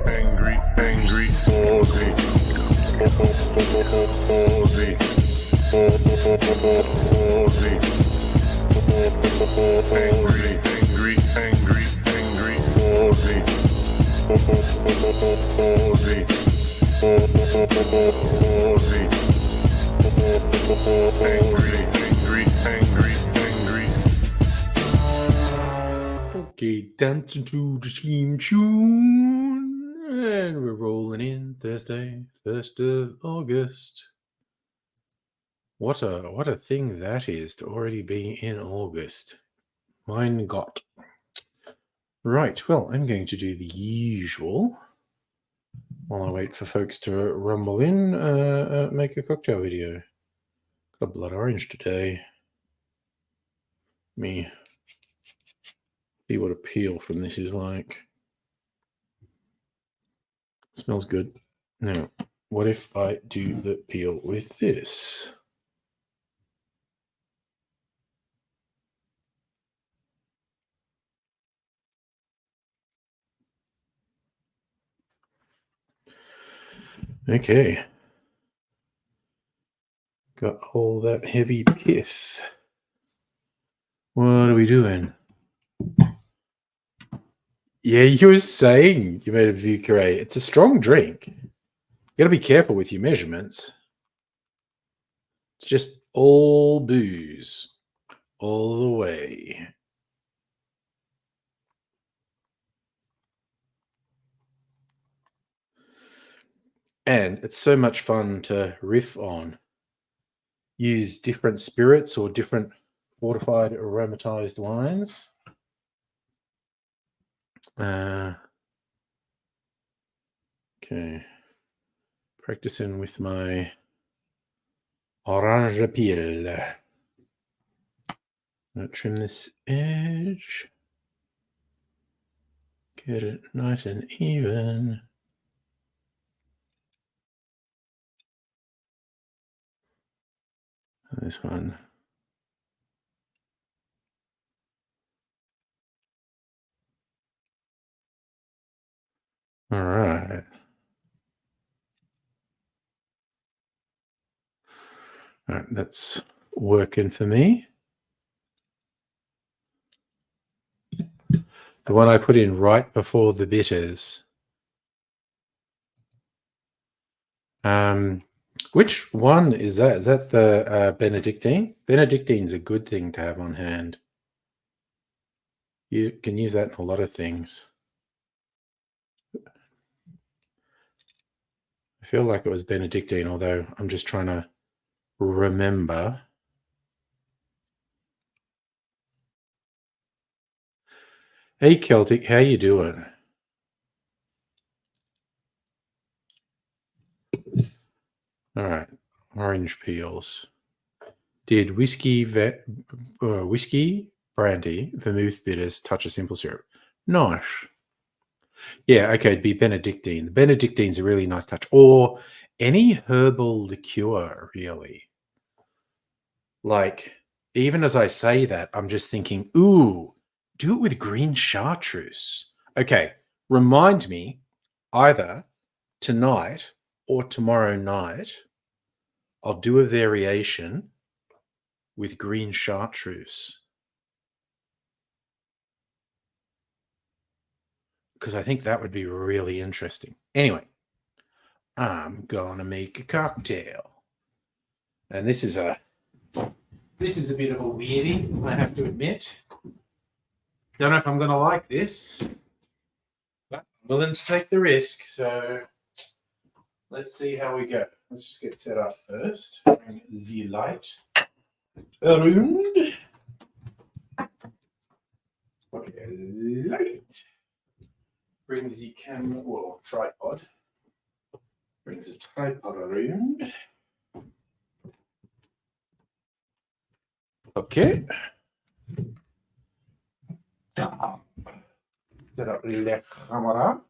angry, angry, Aussie, Aussie, Aussie, angry, angry, angry, angry, Aussie, Aussie, Aussie, angry, angry, angry, angry. Okay, dancing to the theme tune, and we're rolling in Thursday, 1st of August. What a thing that is to already be in August. Mein Gott. Right, well, I'm going to do the usual while I wait for folks to rumble in, make a cocktail video. Got a blood orange today. Let me see what a peel from this is like. Smells good. Now, what if I do the peel with this? Okay. Got all that heavy pith. What are we doing? Yeah, you were saying you made a view curate. It's a strong drink. You got to be careful with your measurements. It's just all booze, all the way. And it's so much fun to riff on. Use different spirits or different fortified aromatized wines. Okay. Practicing with my orange peel. I'll trim this edge. Get it nice and even. This one. All right. All right, that's working for me. The one I put in right before the bitters. Which one is that? Is that the Benedictine? Benedictine's a good thing to have on hand. You can use that in a lot of things. I feel like it was Benedictine, although I'm just trying to remember. Hey, Celtic, how you doing? All right, orange peels. Did whiskey, brandy, vermouth bitters, touch of simple syrup? Nice. Yeah, okay, it'd be Benedictine. The Benedictine's a really nice touch. Or any herbal liqueur, really. Like, even as I say that, I'm just thinking, ooh, do it with green chartreuse. Okay, remind me either tonight or tomorrow night, I'll do a variation with green chartreuse. Because I think that would be really interesting. Anyway, I'm gonna make a cocktail. And this is a bit of a weirdie, I have to admit. Don't know if I'm gonna like this, but I'm willing to take the risk. So let's see how we go. Let's just get set up first. Bring the light around. Okay, light. Bring the camera or tripod. Brings the tripod around. Okay. Set up the camera.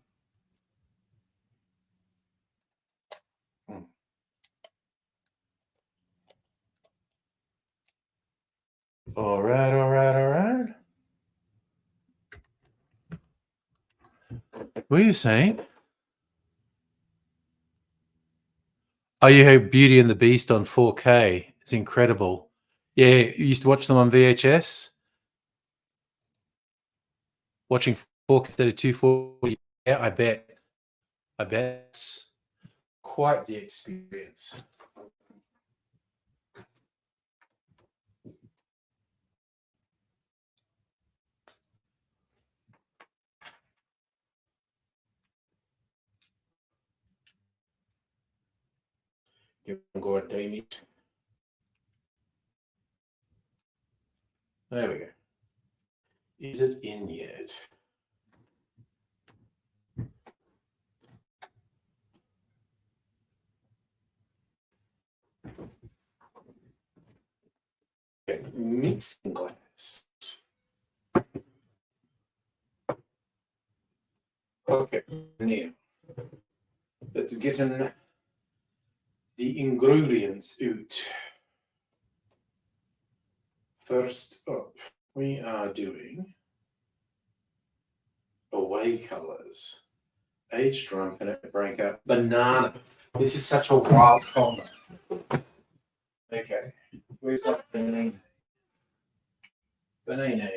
All right. What are you saying? Oh, you heard Beauty and the Beast on 4K. It's incredible. Yeah, you used to watch them on VHS. Watching 4K instead of 240. Yeah, I bet. It's quite the experience. Go and Damien. There we go. Is it in yet? Okay, mixing glass. Okay, now let's get in the ingredients out. First up, we are doing away colors. Aged rum, breaker, banana. This is such a wild combo. Okay, where's that banana? Banana.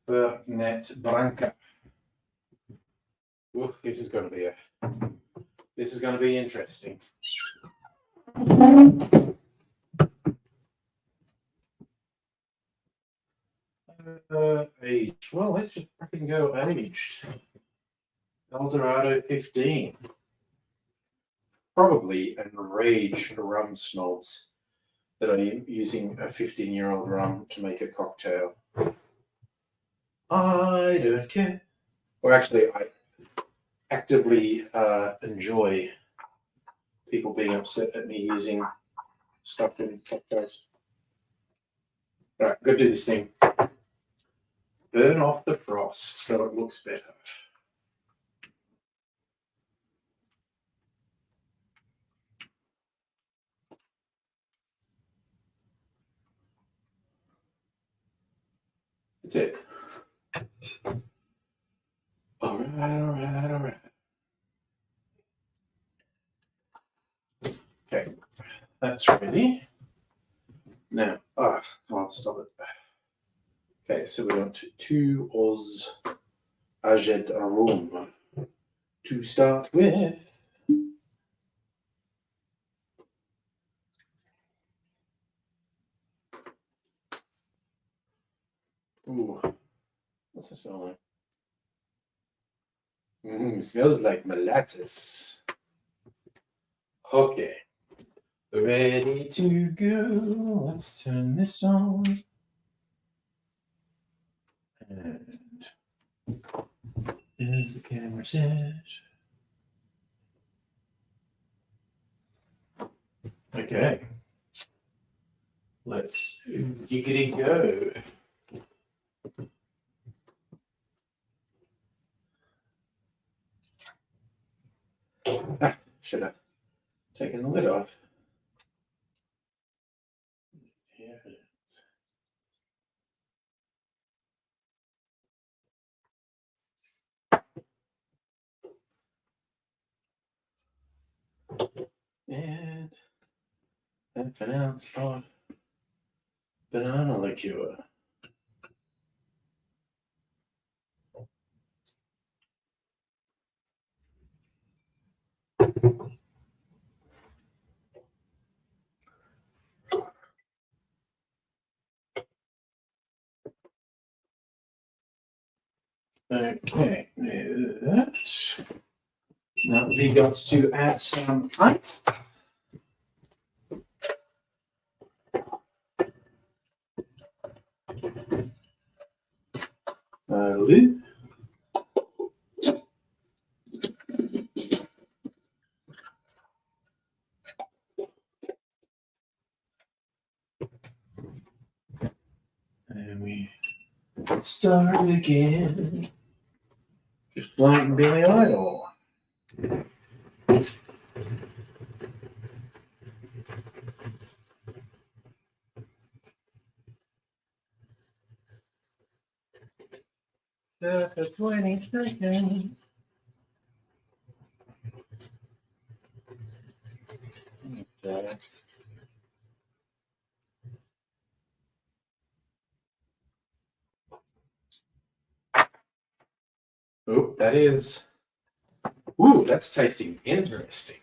Fernet Branca. Oof, this is going to be interesting. Aged. Well, let's just fucking go aged. Eldorado 15. Probably enraged rum snobs that are using a 15-year-old rum to make a cocktail. I don't care. Or actually, I actively enjoy people being upset at me using stuff in cocktails. All right, go do this thing. Burn off the frost so it looks better. That's it. All right. Okay, that's ready. Now, can't stop it. Okay, so we want 2 Oz Aged Rum to start with. Ooh, what's this smell like? Smells like molasses. Okay, ready to go. Let's turn this on. And is the camera set? Okay. Let's giggity go. Should have taken the lid off. Here it is. And half an ounce of banana liqueur. Okay, that. Now we got to add some ice. Lid. And we start again. Just like Billy Idol. For 20 seconds. that. Oh, that is. Ooh, that's tasting interesting.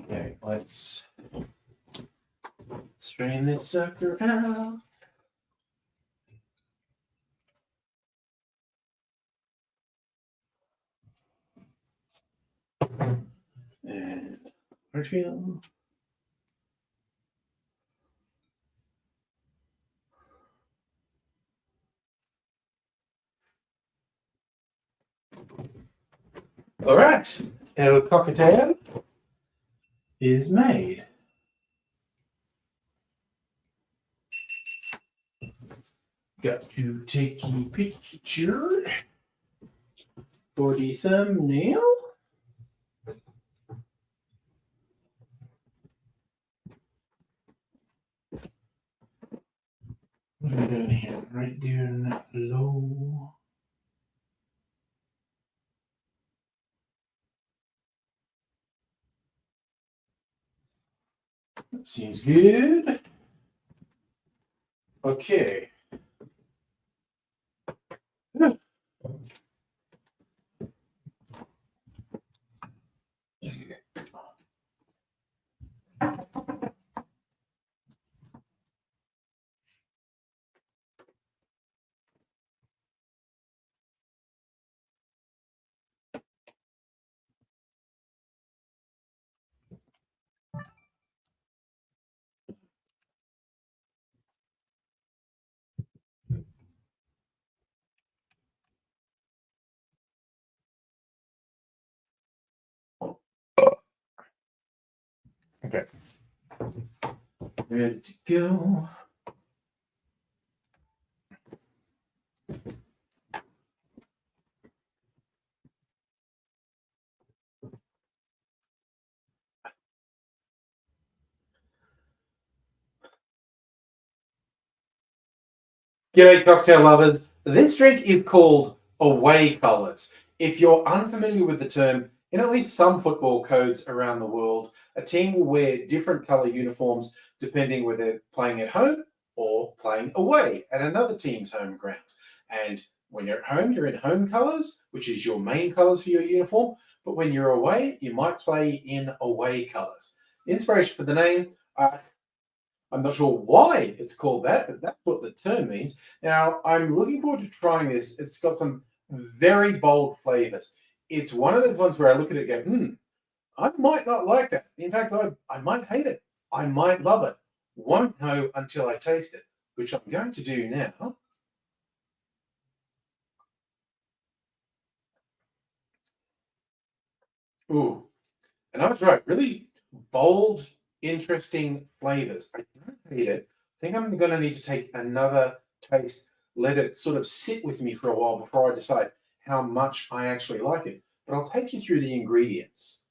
Okay, let's strain this sucker out. And perfume. All right, el cocktail is made. Got to take a picture for the thumbnail. What am I doing here? Right down low. That seems good. Okay. Okay. Ready to go. G'day, cocktail lovers. This drink is called away colours. If you're unfamiliar with the term, in at least some football codes around the world, a team will wear different colour uniforms depending whether they're playing at home or playing away at another team's home ground. And when you're at home, you're in home colours, which is your main colours for your uniform. But when you're away, you might play in away colours. Inspiration for the name, I'm not sure why it's called that, but that's what the term means. Now, I'm looking forward to trying this. It's got some very bold flavors. It's one of those ones where I look at it and go, I might not like that. In fact, I might hate it. I might love it. Won't know until I taste it, which I'm going to do now. Ooh, and I was right. Really bold, interesting flavors. I don't hate it. I think I'm going to need to take another taste, let it sort of sit with me for a while before I decide how much I actually like it. But I'll take you through the ingredients.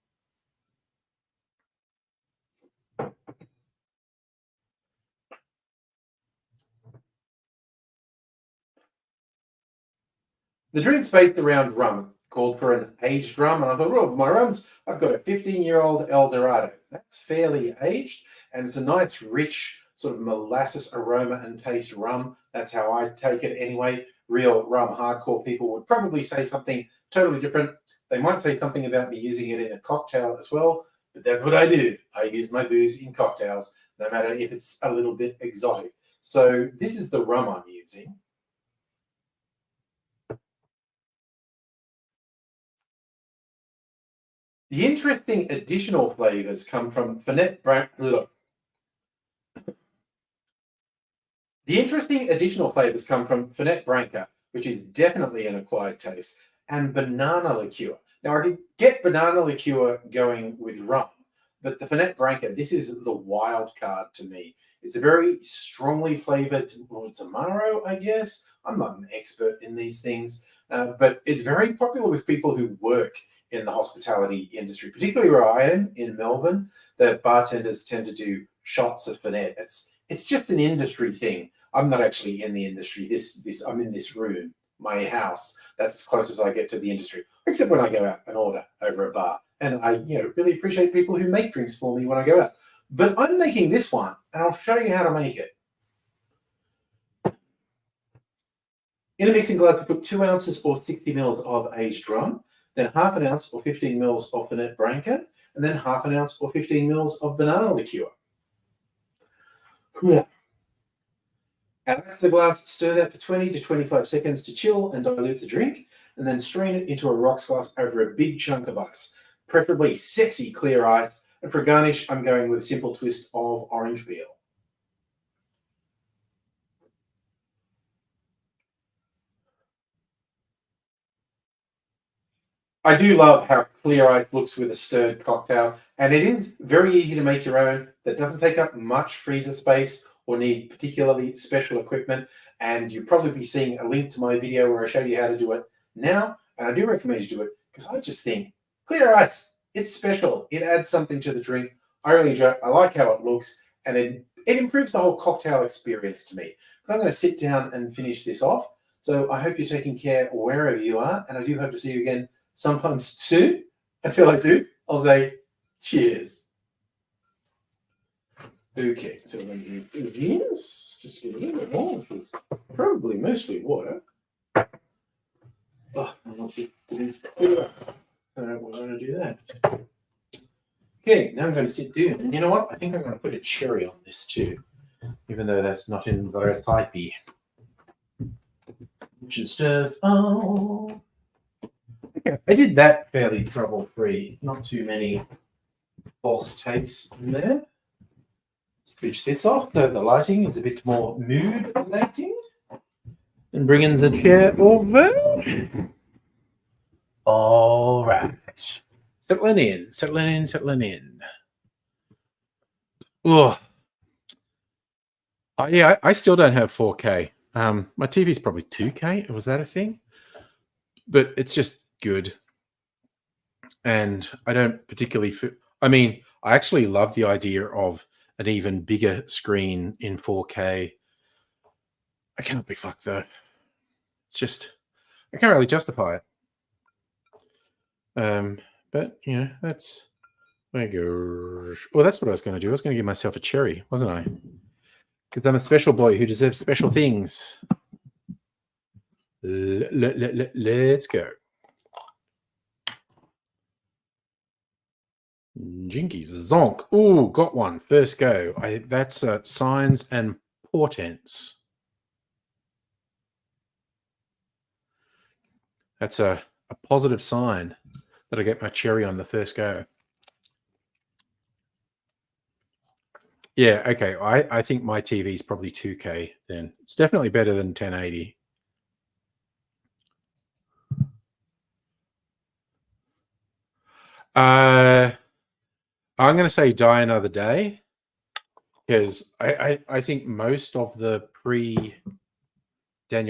The drink's based around rum, called for an aged rum, and I thought, well, my rum's, I've got a 15-year-old El Dorado. That's fairly aged, and it's a nice, rich, sort of molasses aroma and taste rum. That's how I take it anyway. Real rum hardcore people would probably say something totally different. They might say something about me using it in a cocktail as well, but that's what I do. I use my booze in cocktails, no matter if it's a little bit exotic. So this is the rum I'm using. The interesting additional flavors come from Fernet Branca. The interesting additional flavors come from Fernet Branca, which is definitely an acquired taste, and banana liqueur. Now, I could get banana liqueur going with rum, but the Fernet Branca, this is the wild card to me. It's a very strongly flavored, well, it's Amaro, I guess. I'm not an expert in these things, but it's very popular with people who work in the hospitality industry, particularly where I am in Melbourne. The bartenders tend to do shots of Fernet. It's just an industry thing. I'm not actually in the industry. This I'm in this room my house. That's as close as I get to the industry, except when I go out and order over a bar. And I, really appreciate people who make drinks for me when I go out. But I'm making this one, and I'll show you how to make it. In a mixing glass, we put 2 ounces or 60 mils of aged rum, then half an ounce or 15 mils of Fernet Branca, and then half an ounce or 15 mils of banana liqueur. Add ice to the glass, stir that for 20 to 25 seconds to chill and dilute the drink, and then strain it into a rocks glass over a big chunk of ice, preferably sexy clear ice. And for a garnish, I'm going with a simple twist of orange peel. I do love how clear ice looks with a stirred cocktail, and it is very easy to make your own. That doesn't take up much freezer space or need particularly special equipment. And you'll probably be seeing a link to my video where I show you how to do it now. And I do recommend you do it because I just think clear ice, it's special. It adds something to the drink. I really enjoy it. I like how it looks, and it improves the whole cocktail experience to me. But I'm going to sit down and finish this off. So I hope you're taking care wherever you are, and I do hope to see you again sometime soon. Until I do, I'll say cheers. Okay, so we're going to do this. Just get a little bit more, which is probably mostly water. Oh, I want this to be clear. So we're going to do that. Okay, now I'm going to sit down. And you know what? I think I'm going to put a cherry on this too, even though that's not in the recipe. Kitchen stuff. Oh. Okay, I did that fairly trouble-free. Not too many false takes in there. Switch this off so the lighting is a bit more mood-relating. And bring in the chair over. All right. Settling in. Oh. Yeah, I still don't have 4K. My TV's probably 2K. Was that a thing? But it's just good. And I don't particularly I actually love the idea of an even bigger screen in 4K. I cannot be fucked though. It's just, I can't really justify it. But that's, there goes. Well, that's what I was going to do. I was going to give myself a cherry, wasn't I? Because I'm a special boy who deserves special things. Let's go. Jinkies, zonk. Ooh, got one. First go. That's signs and portents. That's a positive sign that I get my cherry on the first go. Yeah, okay. I think my TV is probably 2K then. It's definitely better than 1080. I'm going to say Die Another Day, because I think most of the pre-Daniel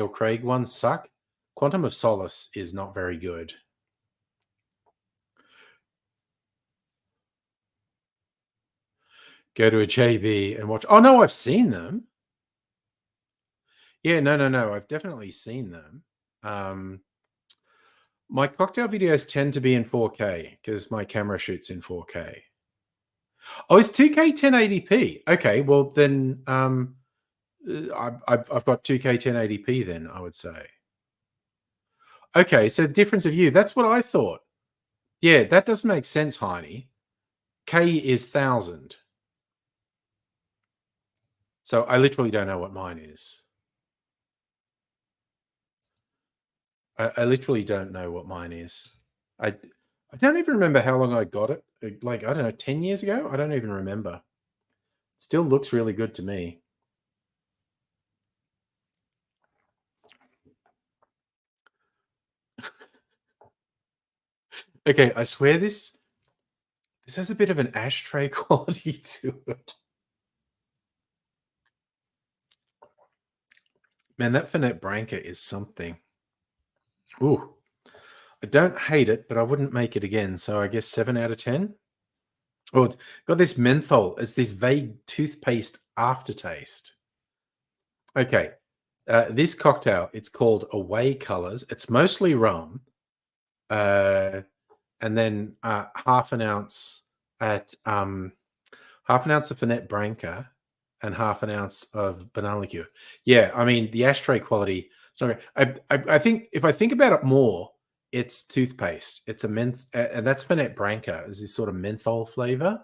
Craig ones suck. Quantum of Solace is not very good. Go to a JB and watch. Oh, no, I've seen them. Yeah, no. I've definitely seen them. My cocktail videos tend to be in 4K because my camera shoots in 4K. Oh, it's 2K 1080p. Okay, well then I've got 2K 1080p then, I would say. Okay, so the difference of you, that's what I thought. Yeah, that does make sense, Heine. K is 1000. So I literally don't know what mine is. I literally don't know what mine is. I don't even remember how long I got it. Like, I don't know, 10 years ago? I don't even remember. It still looks really good to me. Okay, I swear this has a bit of an ashtray quality to it. Man, that Fernet Branca is something. Ooh. I don't hate it, but I wouldn't make it again. So I guess 7 out of 10. Oh, it's got this menthol. It's this vague toothpaste aftertaste. Okay. This cocktail, it's called Away Colors. It's mostly rum, uh, and then half an ounce of Fernet Branca and half an ounce of banana liqueur. Yeah, I mean the ashtray quality. Sorry, I think if I think about it more, it's toothpaste. It's a and that's Fernet Branca. Is this sort of menthol flavor?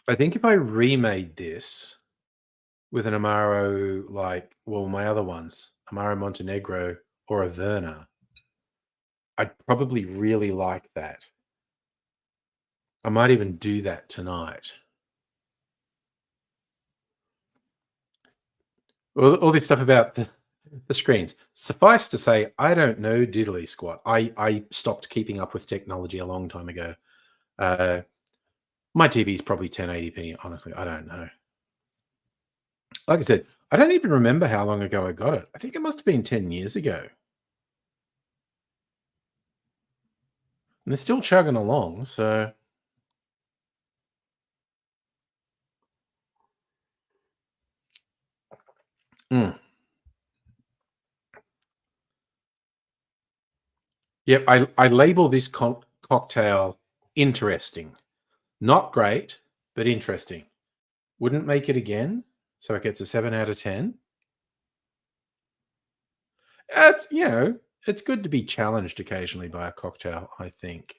I think if I remade this with an Amaro, like well, my other ones, Amaro Montenegro or a Verna, I'd probably really like that. I might even do that tonight. All this stuff about the screens. Suffice to say, I don't know diddly squat. I stopped keeping up with technology a long time ago. Uh, my TV is probably 1080p. Honestly, I don't know. Like I said, I don't even remember how long ago I got it. I think it must have been 10 years ago. And they're still chugging along. So, mm. Yep. I label this cocktail interesting, not great, but interesting. Wouldn't make it again. So it gets a 7 out of 10. It's it's good to be challenged occasionally by a cocktail, I think.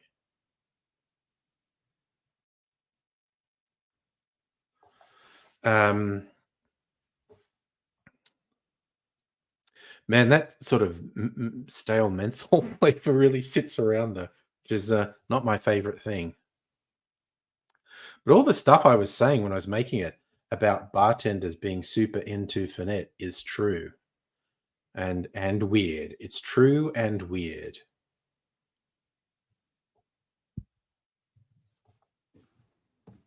Um, man, that sort of stale menthol flavor really sits around there, which is not my favorite thing. But all the stuff I was saying when I was making it about bartenders being super into Fernet is true and weird. It's true and weird.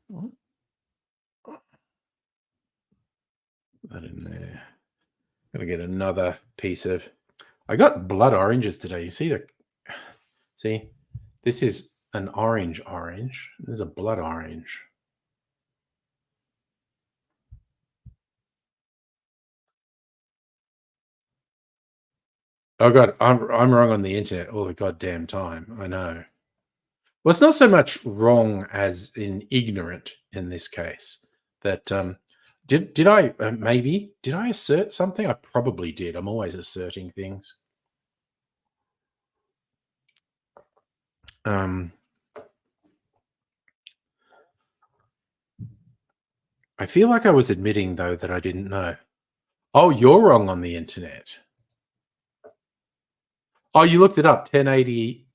What? That in there. Gonna get another piece of. I got blood oranges today. You see the. See, this is an orange. This is a blood orange. Oh god, I'm wrong on the internet all the goddamn time. I know. Well, it's not so much wrong as in ignorant in this case. That did I maybe did I assert something? I probably did. I'm always asserting things. Um, I feel like I was admitting though that I didn't know. Oh, you're wrong on the internet. Oh, you looked it up. 1080,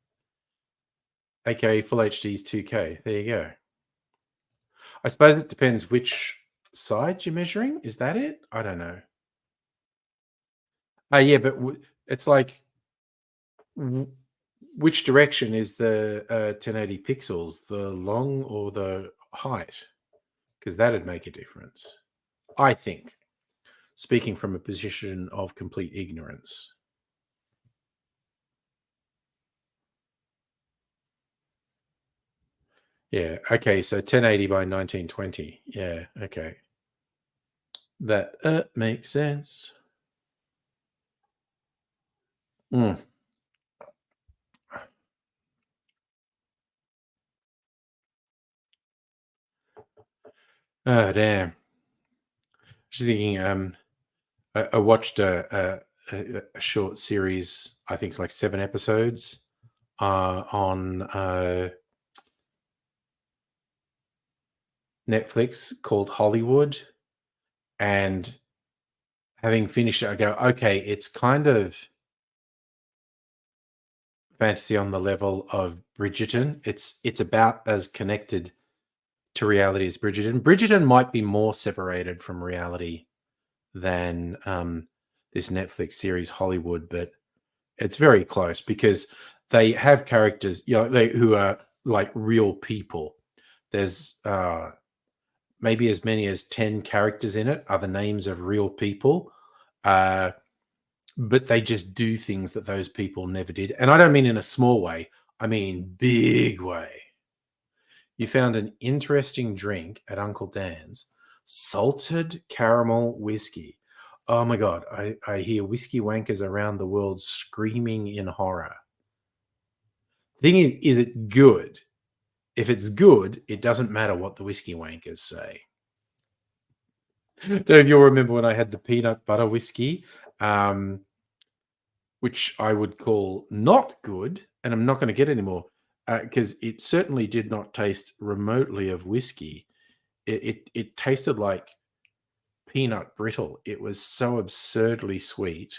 aka Full HD is 2K. There you go. I suppose it depends which side you're measuring. Is that it? I don't know. Yeah, but it's like which direction is the 1080 pixels, the long or the height? Because that'd make a difference. I think, speaking from a position of complete ignorance. Yeah. Okay. So 1080 by 1920. Yeah. Okay. That makes sense. Mm. Oh damn. Just thinking. I watched a short series. I think it's like 7 episodes on Netflix called Hollywood, and having finished it, I go, okay, it's kind of fantasy on the level of Bridgerton. It's about as connected to reality as Bridgerton. Bridgerton might be more separated from reality than this Netflix series Hollywood, but it's very close because they have characters, who are like real people. There's maybe as many as 10 characters in it are the names of real people. Uh, but they just do things that those people never did. And I don't mean in a small way, I mean big way. You found an interesting drink at Uncle Dan's, salted caramel whiskey. Oh my god, I hear whiskey wankers around the world screaming in horror. Thing is it good? If it's good, it doesn't matter what the whiskey wankers say. Don't know if you'll remember when I had the peanut butter whiskey, which I would call not good, and I'm not going to get anymore because it certainly did not taste remotely of whiskey. It tasted like peanut brittle. It was so absurdly sweet.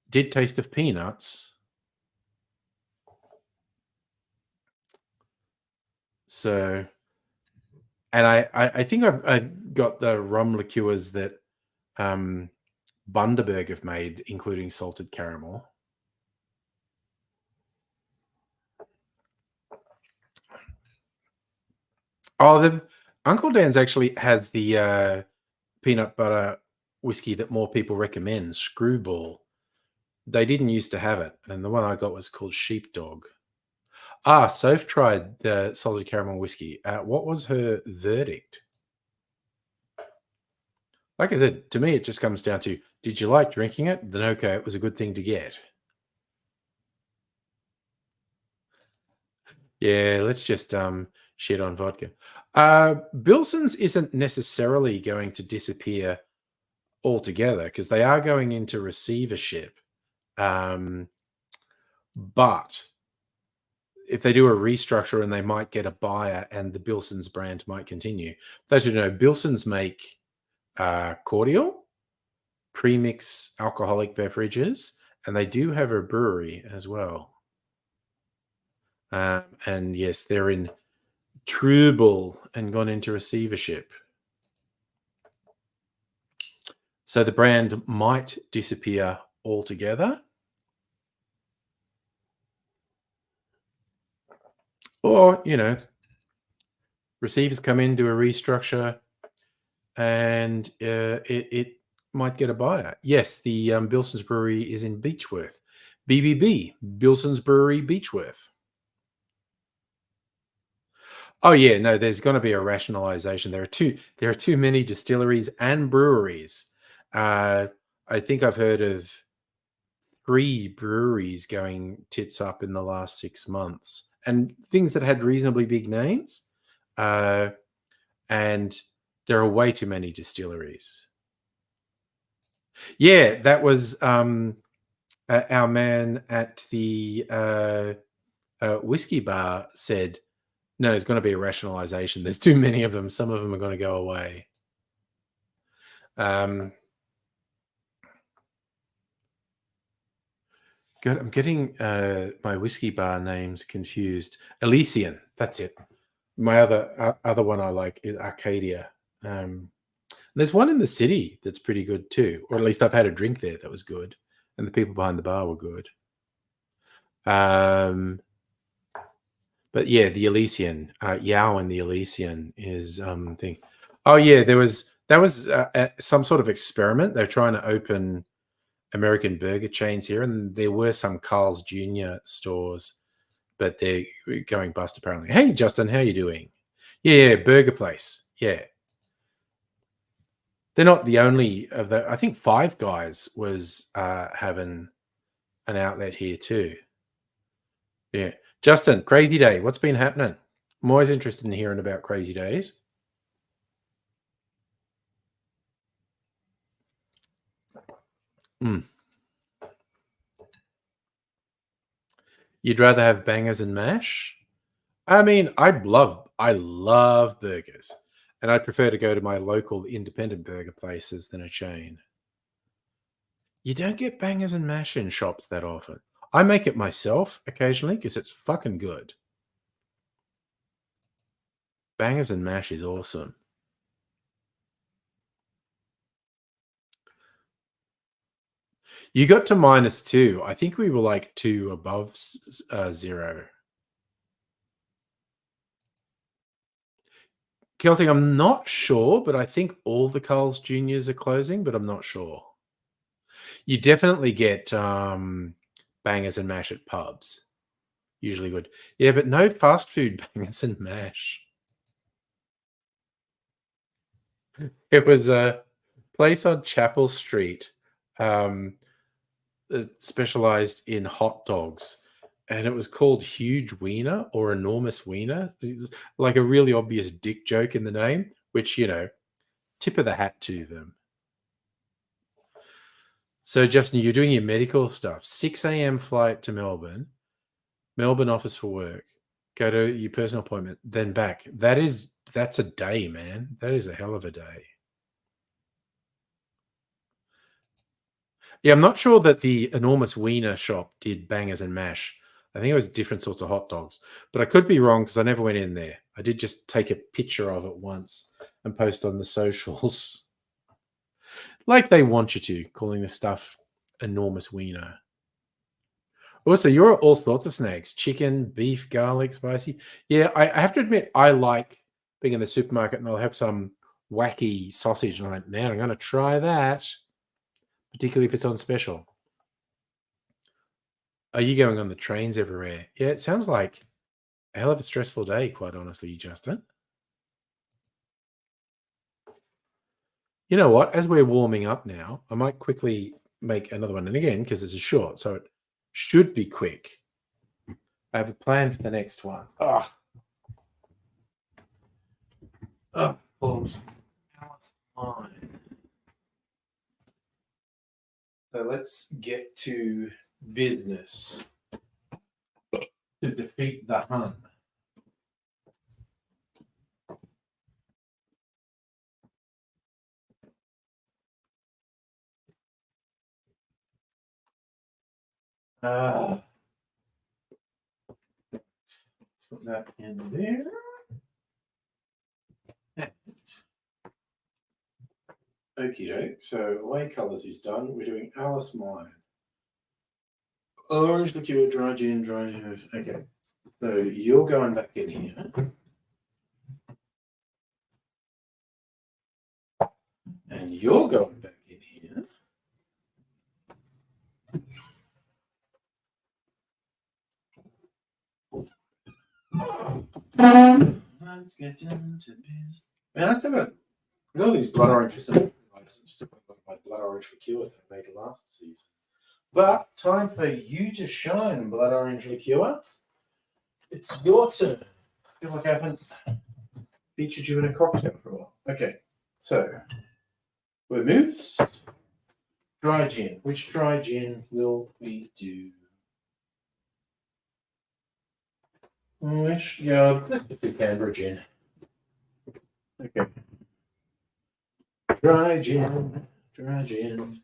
Did taste of peanuts. So, and I think I've got the rum liqueurs that Bundaberg have made, including salted caramel. Oh, the Uncle Dan's actually has the peanut butter whiskey that more people recommend, Screwball. They didn't used to have it, and the one I got was called Sheepdog. Ah, Soph tried the salted caramel whiskey. What was her verdict? Like I said, to me, it just comes down to, did you like drinking it? Then okay, it was a good thing to get. Yeah, let's just shit on vodka. Bilson's isn't necessarily going to disappear altogether because they are going into receivership. But if they do a restructure and they might get a buyer and the Bilson's brand might continue. Those who know, Bilson's make cordial, premix alcoholic beverages, and they do have a brewery as well. And yes, they're in trouble and gone into receivership. So the brand might disappear altogether. Or, receivers come in, do a restructure, and it might get a buyer. Yes, the Bilson's Brewery is in Beechworth. BBB, Bilson's Brewery, Beechworth. Oh yeah, no, there's going to be a rationalization. There are too many distilleries and breweries. I think I've heard of 3 breweries going tits up in the last 6 months, and things that had reasonably big names. And there are way too many distilleries. Yeah, that was our man at the whiskey bar said, no, there's going to be a rationalization. There's too many of them. Some of them are going to go away. God, I'm getting my whiskey bar names confused. Elysian, that's it. My other one I like is Arcadia. There's one in the city that's pretty good too, or at least I've had a drink there that was good, and the people behind the bar were good. But yeah, the Elysian, Yao and the Elysian is thing. Oh yeah, that was some sort of experiment. They're trying to open American burger chains here, and there were some Carl's Jr. stores, but they're going bust apparently. Hey, Justin, how you doing? Yeah, burger place. Yeah, they're not the only of the. I think Five Guys was having an outlet here too. Yeah, Justin, crazy day. What's been happening? I'm always interested in hearing about crazy days. Mm. You'd rather have bangers and mash? I mean, I love burgers, and I'd prefer to go to my local independent burger places than a chain. You don't get bangers and mash in shops that often. I make it myself occasionally because it's fucking good. Bangers and mash is awesome. You got to -2. I think we were like 2 above 0. Celtic, I'm not sure, but I think all the Carl's Juniors are closing, but I'm not sure. You definitely get bangers and mash at pubs. Usually good. Yeah, but no fast food bangers and mash. It was a place on Chapel Street, um, that specialized in hot dogs, and it was called Huge Wiener or Enormous Wiener. It's like a really obvious dick joke in the name, which, tip of the hat to them. So, Justin, you're doing your medical stuff. 6 a.m. flight to Melbourne office for work. Go to your personal appointment, then back. That's a day, man. That is a hell of a day. Yeah, I'm not sure that the Enormous Wiener shop did bangers and mash. I think it was different sorts of hot dogs, but I could be wrong because I never went in there. I did just take a picture of it once and post on the socials, like they want you to, calling the stuff Enormous Wiener. Also, you're all sorts of snacks: chicken, beef, garlic, spicy. Yeah, I have to admit, I like being in the supermarket and they'll have some wacky sausage. And I'm like, man, I'm going to try that, particularly if it's on special. Are you going on the trains everywhere? Yeah, it sounds like a hell of a stressful day, quite honestly, Justin. You know what? As we're warming up now, I might quickly make another one. And again, because this is short, so it should be quick. I have a plan for the next one. Balls. Alice line. So let's get to business to defeat the Hun. Let's put that in there. Okie doke. So away colours is done. We're doing Alice Mine. Orange liqueur, dry gin, dry gin. Okay. So you're going back in here. And you're going back in here. Let's get down to business. Man, I still got all these blood oranges. I still got my blood orange liqueur that I made last season. But time for you to shine, blood orange liqueur. It's your turn. I feel like I haven't featured you in a cocktail for a while. Okay, so vermouths, dry gin. Which dry gin will we do? Let's do Canberra gin. Okay. Dry gin, dry gin.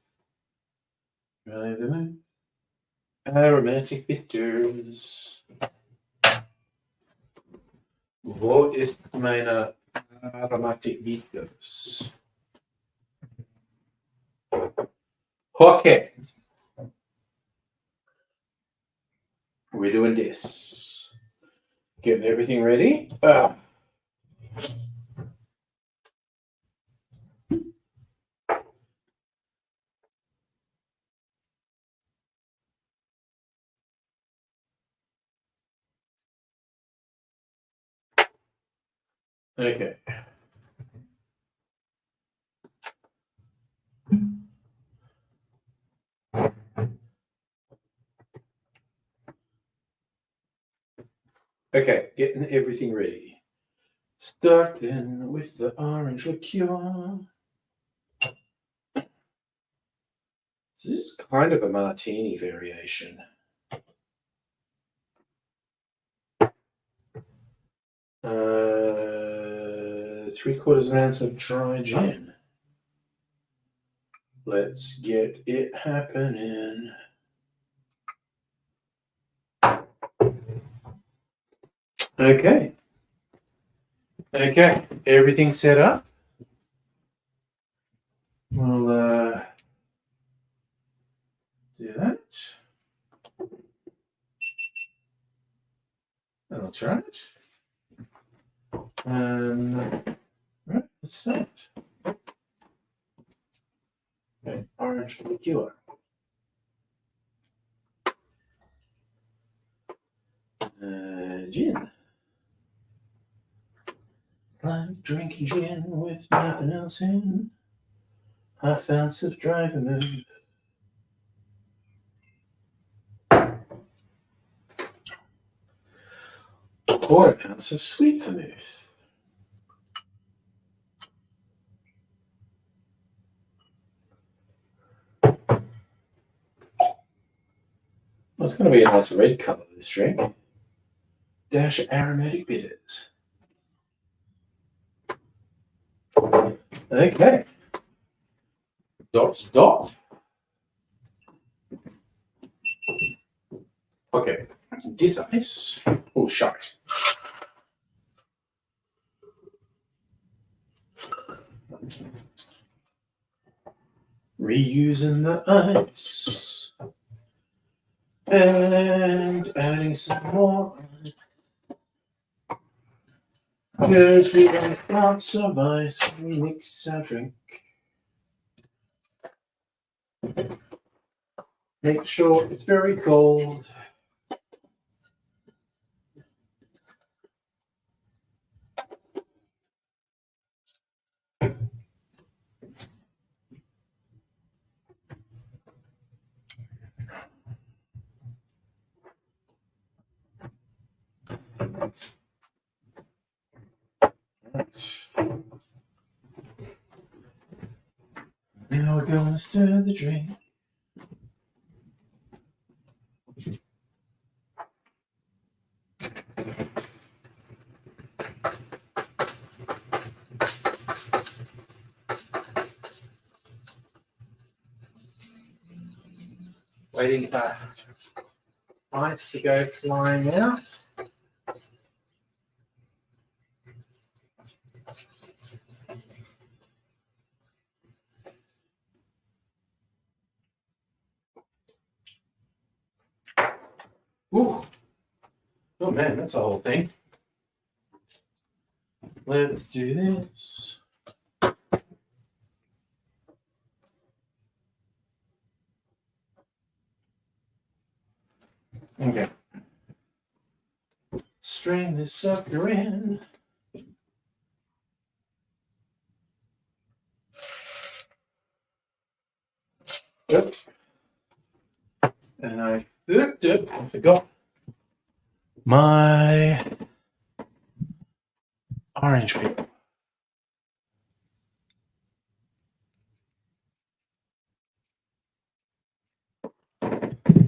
Dry vermouth. Aromatic bitters. Wo ist meine aromatic bitters? Okay. We're doing this. Getting everything ready. Okay. Okay, getting everything ready. Starting with the orange liqueur. This is kind of a martini variation. 3/4 ounce of dry gin. Let's get it happening. Okay. Okay, everything set up. We'll do that. That's right. Right, let's start. Okay, orange liqueur. Gin. Like drinking gin with nothing else in. Half ounce of dry vermouth. Quarter ounce of sweet vermouth. Well, it's going to be a nice red colour, this drink. Dash aromatic bitters. Okay. Dot. Okay. This ice. Oh, shite. Reusing the ice. And adding some more ice. Because we want lots of ice when we mix our drink. Make sure it's very cold. Now we're going to stir the drink. Waiting for ice to go flying out. Ooh. Oh man, that's a whole thing. Let's do this. Okay. Strain this sucker in. Yep. And I forgot my orange peel.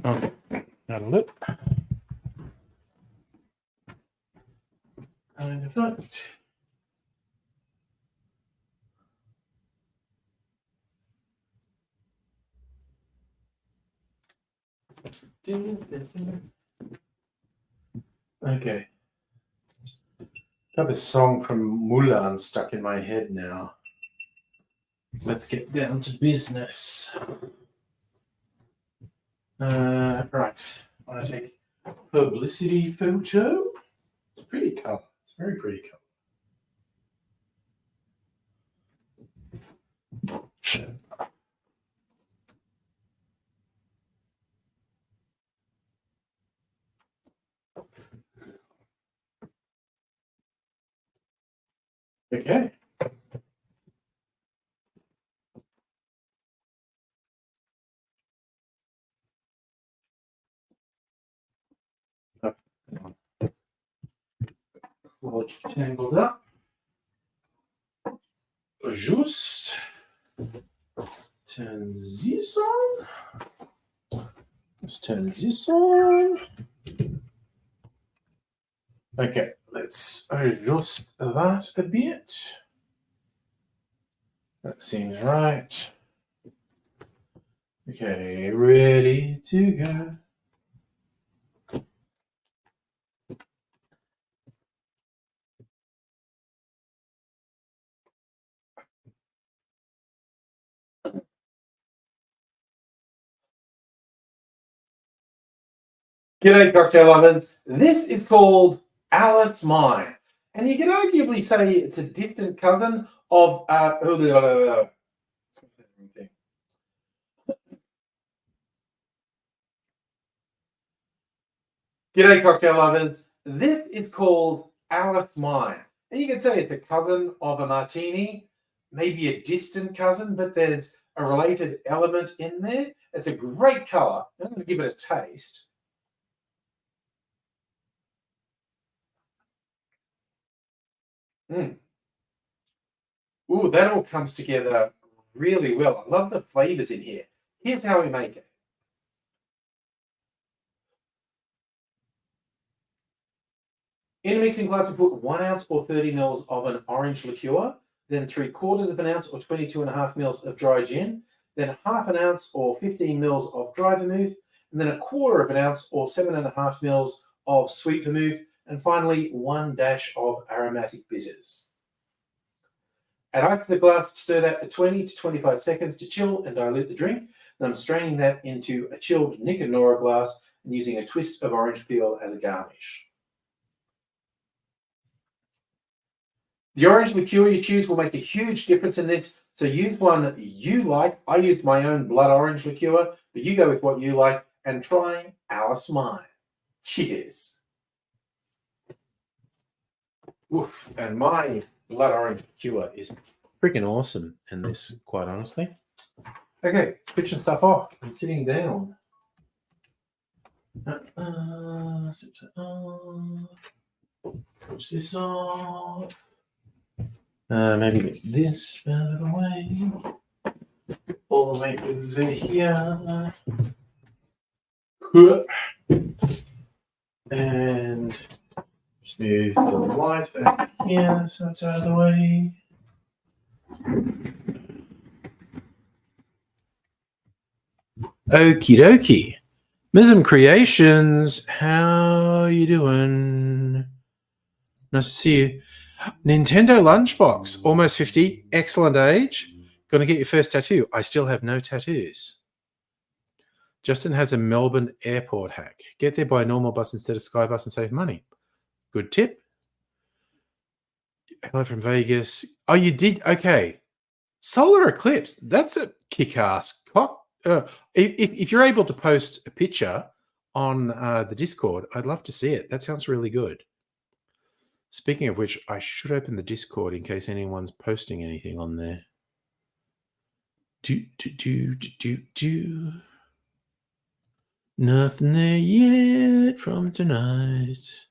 Okay, that'll look kind of that. Okay. Got this song from Mulan stuck in my head now. Let's get down to business. Right. I want to take a publicity photo. It's a pretty color. It's a very pretty color. Okay. All tangled up. Just turn this on. Let's turn this on. Okay, let's adjust that a bit. That seems right. Okay, ready to go. G'day, cocktail lovers. This is called Alice Mine, and you could arguably say it's a distant cousin of G'day, cocktail lovers. This is called Alice Mine. And you can say it's a cousin of a martini, maybe a distant cousin, but there's a related element in there. It's a great color. I'm going to give it a taste. Mm. Ooh, that all comes together really well. I love the flavors in here. Here's how we make it. In a mixing glass, we put 1 ounce or 30 mils of an orange liqueur, then 3/4 of an ounce or 22.5 mils of dry gin, then half an ounce or 15 mils of dry vermouth, and then 1/4 of an ounce or 7.5 mils of sweet vermouth, and finally 1 dash of aromatic bitters. Add ice to the glass, stir that for 20 to 25 seconds to chill and dilute the drink. Then I'm straining that into a chilled Nick and Nora glass and using a twist of orange peel as a garnish. The orange liqueur you choose will make a huge difference in this. So use one you like. I used my own blood orange liqueur, but you go with what you like and try Alice Mine. Cheers. Oof, and my blood orange liqueur is freaking awesome in this, quite honestly. Okay, switching stuff off and sitting down. Switch it off. Switch this off. Maybe get this out of the way. All the way over here. And just move the light over here so it's out of the way. Okie dokie. Mism Creations, how you doing? Nice to see you. Nintendo Lunchbox, almost 50, excellent age. Gonna get your first tattoo. I still have no tattoos. Justin has a Melbourne airport hack. Get there by a normal bus instead of Skybus and save money. Good tip. Hello from Vegas. Oh, you did? Okay. Solar eclipse. That's a kick-ass cock. If you're able to post a picture on the Discord, I'd love to see it. That sounds really good. Speaking of which, I should open the Discord in case anyone's posting anything on there. Nothing there yet from tonight.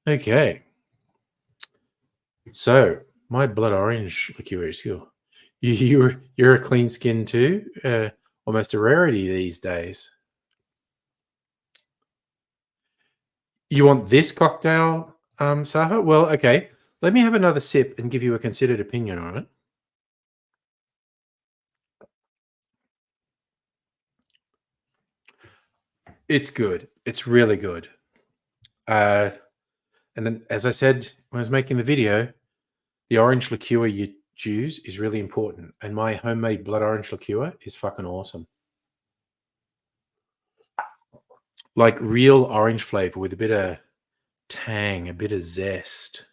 Okay. So my blood orange liqueur is cool. You're a clean skin too. Almost a rarity these days. You want this cocktail, Saha? Well, okay. Let me have another sip and give you a considered opinion on it. It's good. It's really good. And then, as I said when I was making the video, the orange liqueur you choose is really important. And my homemade blood orange liqueur is fucking awesome. Like real orange flavor with a bit of tang, a bit of zest.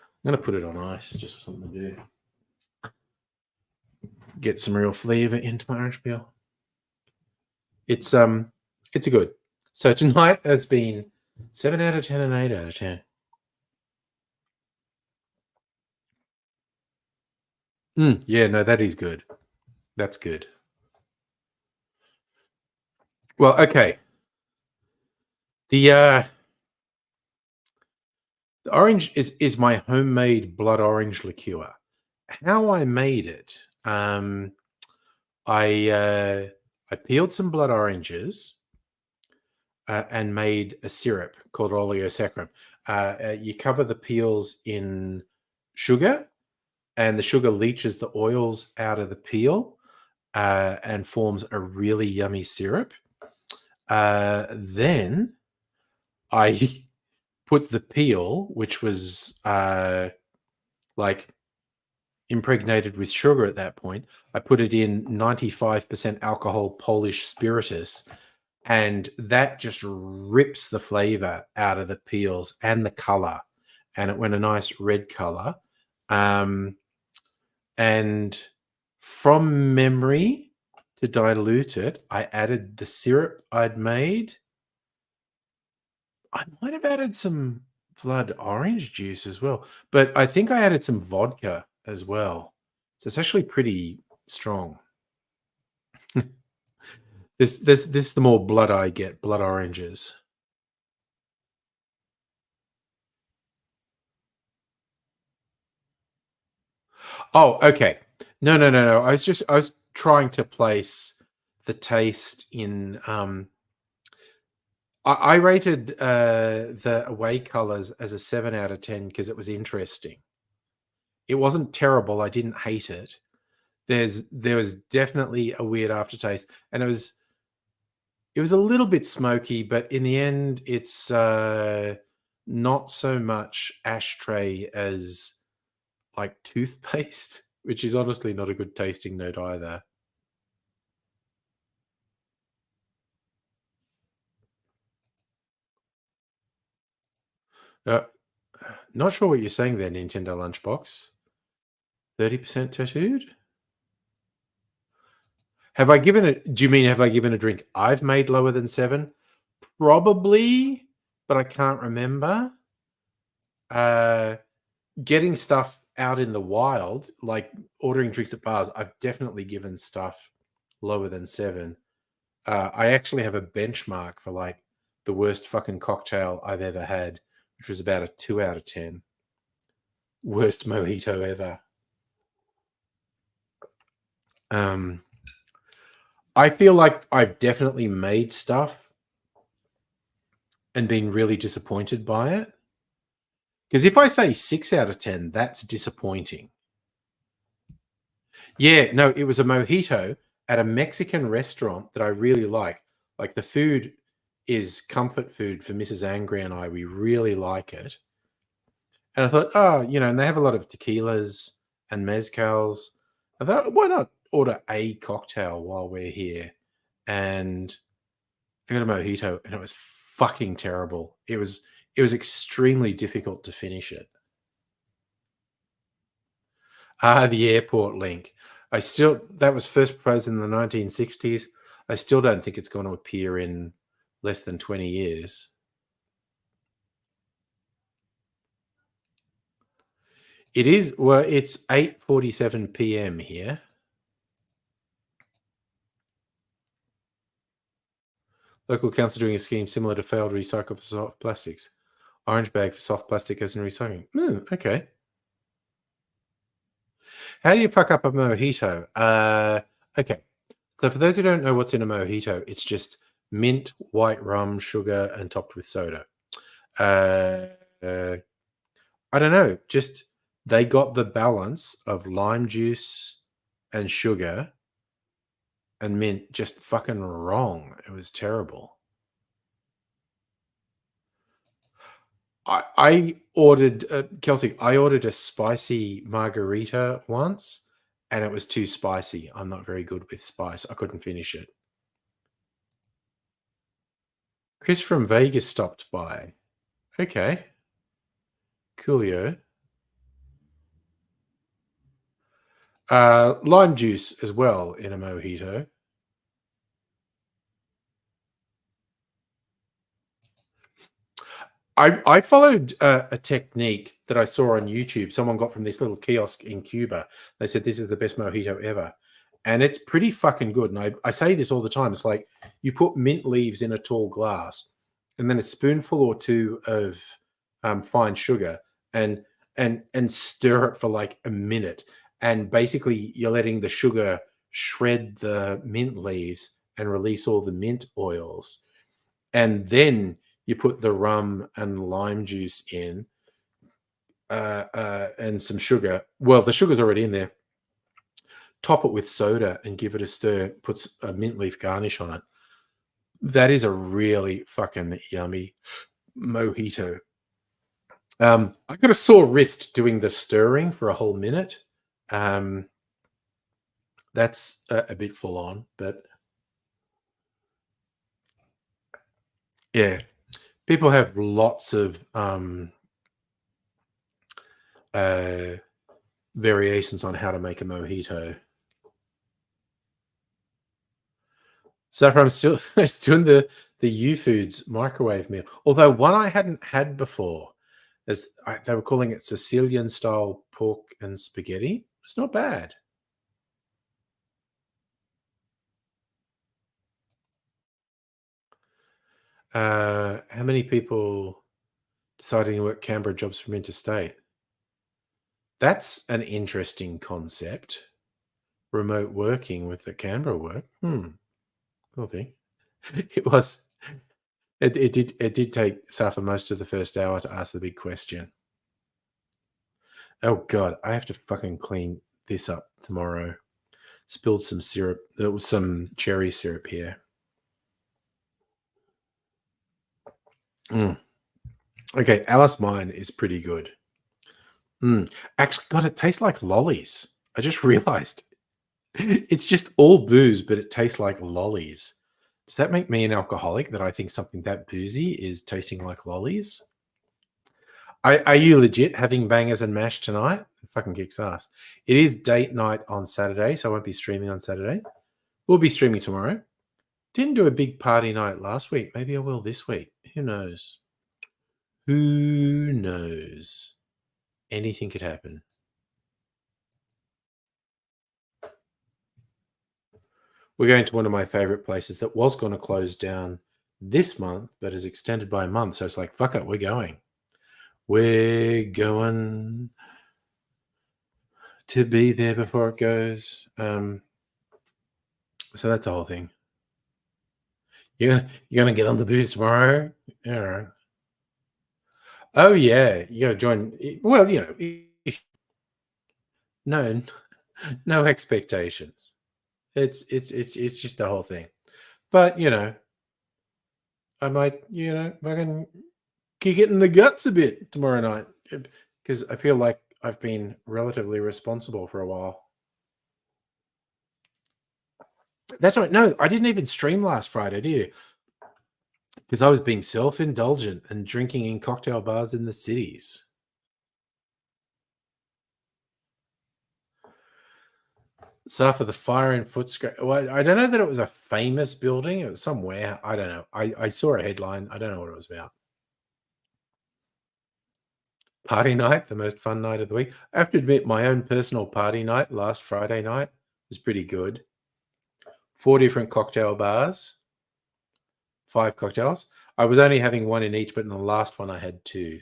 I'm going to put it on ice just for something to do. Get some real flavor into my orange peel. It's good. So tonight has been 7 out of 10 and 8 out of 10. Yeah, no, that is good. That's good. Well, okay. The orange is my homemade blood orange liqueur. How I made it, I peeled some blood oranges and made a syrup called oleosaccharum. You cover the peels in sugar, and the sugar leaches the oils out of the peel and forms a really yummy syrup. Then I put the peel, which was like impregnated with sugar at that point. I put it in 95% alcohol Polish spiritus, and that just rips the flavor out of the peels and the color, and it went a nice red color. And from memory, to dilute it, I added the syrup I'd made I might have added some blood orange juice as well, but I think I added some vodka as well. So it's actually pretty strong. This the more blood I get, blood oranges. Oh, okay. No. I was trying to place the taste in. I rated the away colors as a 7 out of 10 because it was interesting. It wasn't terrible. I didn't hate it. There was definitely a weird aftertaste, and it was a little bit smoky, but in the end, it's not so much ashtray as like toothpaste, which is honestly not a good tasting note either. Uh, Not sure what you're saying there, Nintendo Lunchbox. 30% tattooed? Have I given it? Do you mean have I given a drink I've made lower than 7? Probably, but I can't remember. Uh, Getting stuff out in the wild, like ordering drinks at bars, I've definitely given stuff lower than 7. I actually have a benchmark for like the worst fucking cocktail I've ever had, which was about a 2 out of 10. Worst mojito ever. Um, I feel like I've definitely made stuff and been really disappointed by it. Because if I say 6 out of 10, that's disappointing. Yeah, no, it was a mojito at a Mexican restaurant that I really like. Like the food is comfort food for Mrs. Angry and I. We really like it. And I thought, oh, and they have a lot of tequilas and mezcals. I thought, why not order a cocktail while we're here? And I got a mojito, and it was fucking terrible. It was extremely difficult to finish it. The airport link. That was first proposed in the 1960s. I still don't think it's going to appear in less than 20 years. It is, well, it's 8:47 p.m. here. Local council doing a scheme similar to failed recycle for soft plastics. Orange bag for soft plastic as in recycling. Okay. How do you fuck up a mojito? Okay. So for those who don't know what's in a mojito, it's just mint, white rum, sugar, and topped with soda. Uh, I don't know. Just they got the balance of lime juice and sugar and mint just fucking wrong. It was terrible. I ordered Celtic. I ordered a spicy margarita once, and it was too spicy. I'm not very good with spice. I couldn't finish it. Chris from Vegas stopped by. Okay, coolio. Lime juice as well in a mojito. I followed a technique that I saw on YouTube. Someone got from this little kiosk in Cuba. They said this is the best mojito ever, and it's pretty fucking good. And I say this all the time. It's like you put mint leaves in a tall glass, and then a spoonful or two of fine sugar, and stir it for like a minute. And basically, you're letting the sugar shred the mint leaves and release all the mint oils, and then you put the rum and lime juice in, and some sugar. Well, the sugar's already in there. Top it with soda and give it a stir. Puts a mint leaf garnish on it. That is a really fucking yummy mojito. I got a sore wrist doing the stirring for a whole minute. That's a bit full on, but yeah, people have lots of variations on how to make a mojito. Saffron still it's doing the the U Foods microwave meal. Although one I hadn't had before, they were calling it Sicilian style pork and spaghetti. It's not bad. How many people deciding to work Canberra jobs from interstate? That's an interesting concept. Remote working with the Canberra work. Cool thing. It was. It did take Safa most of the first hour to ask the big question. Oh god, I have to fucking clean this up tomorrow. Spilled some syrup. There was some cherry syrup here. Okay, Alice Mine is pretty good. Actually, God, it tastes like lollies. I just realized. It's just all booze, but it tastes like lollies. Does that make me an alcoholic that I think something that boozy is tasting like lollies? Are you legit having bangers and mash tonight? It fucking kicks ass. It is date night on Saturday, so I won't be streaming on Saturday. We'll be streaming tomorrow. Didn't do a big party night last week. Maybe I will this week. Who knows? Who knows? Anything could happen. We're going to one of my favorite places that was going to close down this month, but is extended by a month. So it's like, fuck it, we're going. We're going to be there before it goes. So that's the whole thing. You're gonna get on the booze tomorrow? All right. Oh yeah, you gotta join. Well, no, no expectations. It's just the whole thing. But I might fucking kick it in the guts a bit tomorrow night because I feel like I've been relatively responsible for a while. That's right. No, I didn't even stream last Friday, did you? Because I was being self-indulgent and drinking in cocktail bars in the cities. So for the fire in Footscray, well, I don't know that it was a famous building. It was somewhere. I don't know. I saw a headline. I don't know what it was about. Party night, the most fun night of the week. I have to admit, my own personal party night last Friday night was pretty good. 4 different cocktail bars, 5 cocktails. I was only having one in each, but in the last one I had 2.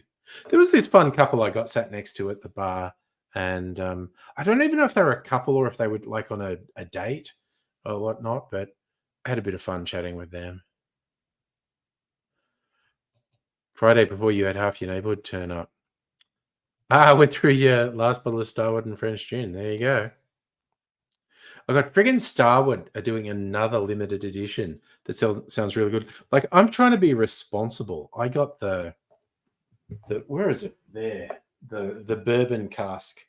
There was this fun couple I got sat next to at the bar, and I don't even know if they were a couple or if they were like on a date or whatnot, but I had a bit of fun chatting with them. Friday before you had half your neighborhood turn up. I went through your last bottle of Starwood and French gin. There you go. I got friggin' Starwood are doing another limited edition that sounds really good. Like, I'm trying to be responsible. I got the where is it? There. The bourbon cask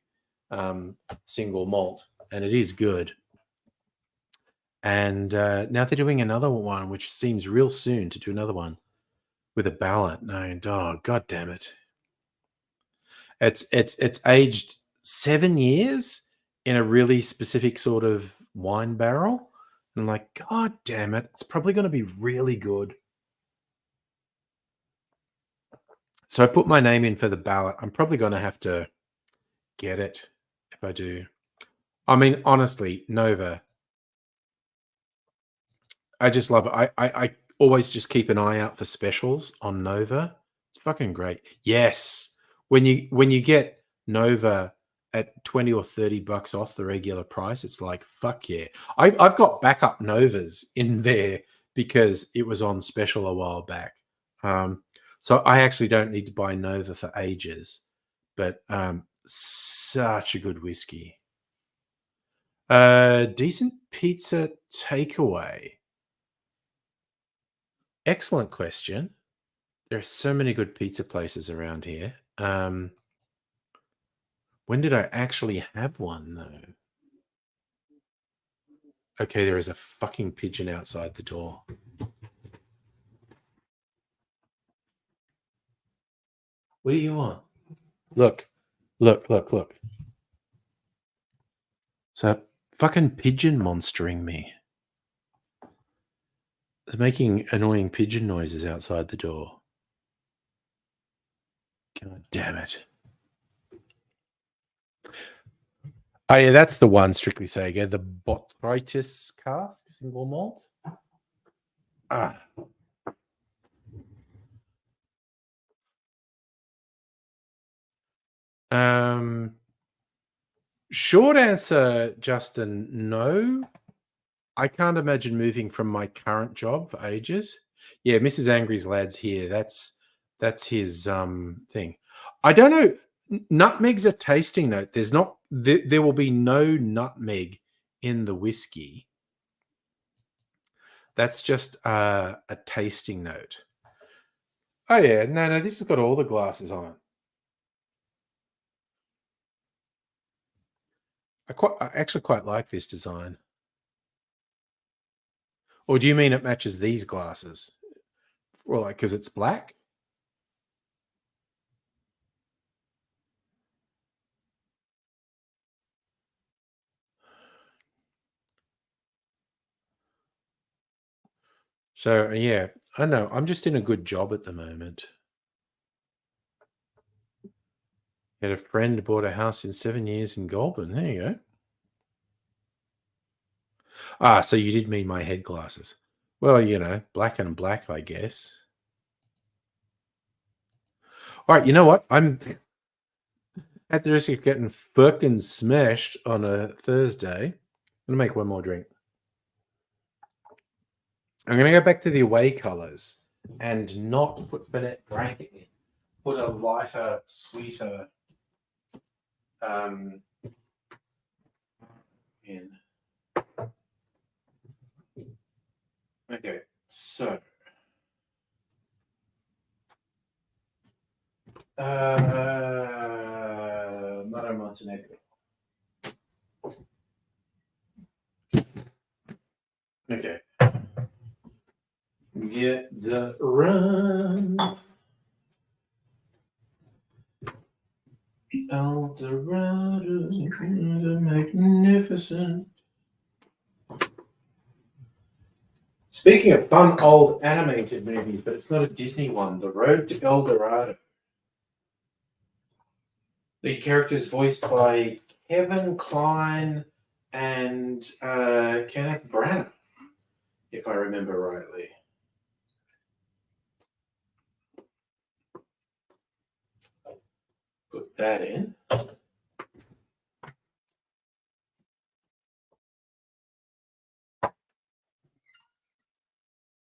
single malt, and it is good. And now they're doing another one, which seems real soon to do another one with a ballot. No, oh, god damn it. It's aged 7 years in a really specific sort of wine barrel. And I'm like, god damn it, it's probably going to be really good. So I put my name in for the ballot. I'm probably going to have to get it if I do. I mean, honestly, Nova, I just love it. I always just keep an eye out for specials on Nova. It's fucking great. Yes. When you get Nova at 20 or 30 bucks off the regular price, it's like, fuck yeah. I've got backup Novas in there because it was on special a while back. So I actually don't need to buy Nova for ages, but such a good whiskey. Decent pizza takeaway. Excellent question. There are so many good pizza places around here. When did I actually have one, though? Okay, there is a fucking pigeon outside the door. What do you want? Look. So fucking pigeon monstering me. It's making annoying pigeon noises outside the door. God damn it. Oh, yeah, that's the one, Strictly Sega, the Botrytis cask, single malt. Ah. Short answer, Justin, no. I can't imagine moving from my current job for ages. Yeah, Mrs. Angry's lad's here. That's his thing. I don't know. Nutmeg's a tasting note. There's not there will be no nutmeg in the whiskey. That's just a tasting note. Oh yeah, no, this has got all the glasses on it. I actually quite like this design. Or do you mean it matches these glasses? Or like because it's black? So yeah, I know. I'm just in a good job at the moment. Had a friend bought a house in 7 years in Goulburn. There you go. Ah, so you did mean my head glasses. Well, black and black, I guess. All right, you know what? I'm at the risk of getting fucking smashed on a Thursday. I'm gonna make one more drink. I'm gonna go back to the away colours and not put Bennett Blanket in. Put a lighter, sweeter in. Okay, so Motto Montenegro. Okay. Get the run. Eldorado, the magnificent. Speaking of fun old animated movies, but it's not a Disney one, The Road to El Dorado. The characters voiced by Kevin Kline and Kenneth Branagh, if I remember rightly. Put that in.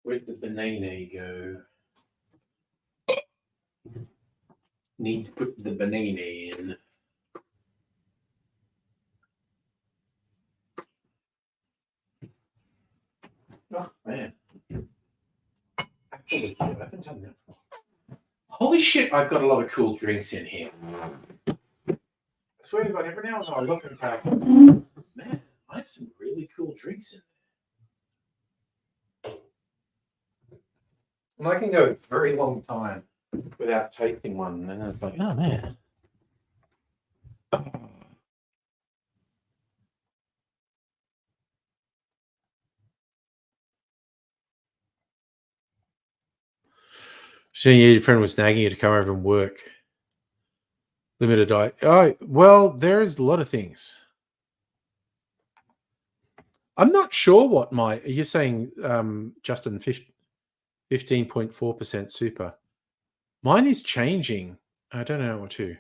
Where'd the banana go? Need to put the banana in. Oh, man. Actually, I haven't done that before. Holy shit, I've got a lot of cool drinks in here. I swear to God, every now and then I look and go, man, I have some really cool drinks in there. And I can go a very long time without tasting one, and then it's like, oh, man. So your friend was nagging you to come over and work. Limited diet. Oh, well, there's a lot of things. I'm not sure what you're saying, Justin, 15.4% super. Mine is changing. I don't know what to.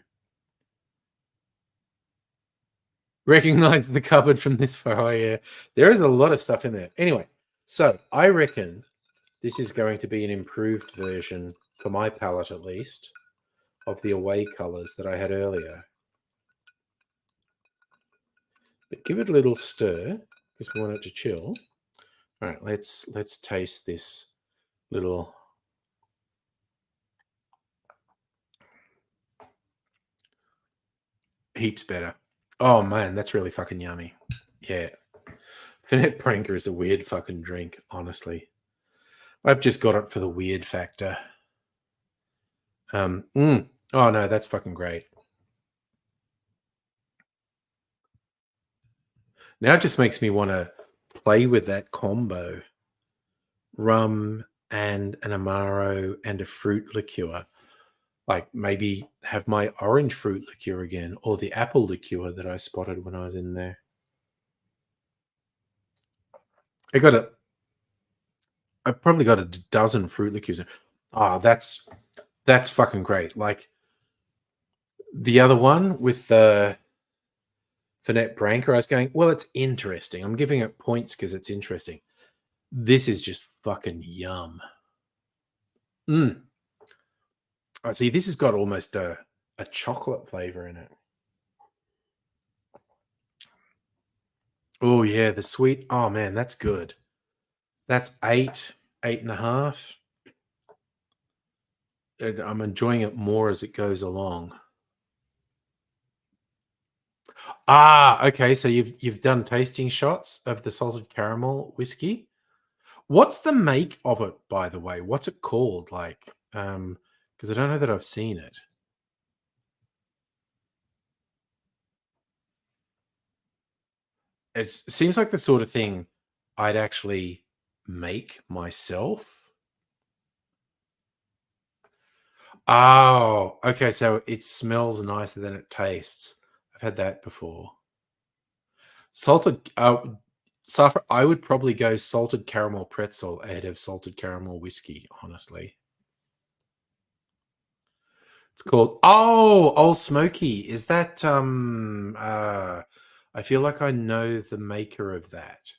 Recognize the cupboard from this far. Oh, yeah. There is a lot of stuff in there. Anyway, so I reckon this is going to be an improved version, for my palate at least, of the away colours that I had earlier. But give it a little stir because we want it to chill. All right, let's taste this little. Heaps better. Oh man, that's really fucking yummy. Yeah. Fernet Branca is a weird fucking drink, honestly. I've just got it for the weird factor. Oh no, that's fucking great. Now it just makes me want to play with that combo rum and an Amaro and a fruit liqueur. Like maybe have my orange fruit liqueur again or the apple liqueur that I spotted when I was in there. I got a I probably got a dozen fruit liqueurs. Ah, that's fucking great. Like the other one with the Fernet Branca, I was going, well, it's interesting. I'm giving it points because it's interesting. This is just fucking yum. Mm. I see. This has got almost a chocolate flavor in it. Oh yeah, the sweet. Oh man, that's good. That's 8.5. And I'm enjoying it more as it goes along. Ah, okay. So you've done tasting shots of the salted caramel whiskey. What's the make of it, by the way? What's it called? Like, because I don't know that I've seen it. It seems like the sort of thing I'd actually make myself. Oh, okay. So it smells nicer than it tastes. I've had that before. Salted, Safra, I would probably go salted caramel pretzel ahead of salted caramel whiskey, honestly. It's called Old Smoky. Is that I feel like I know the maker of that.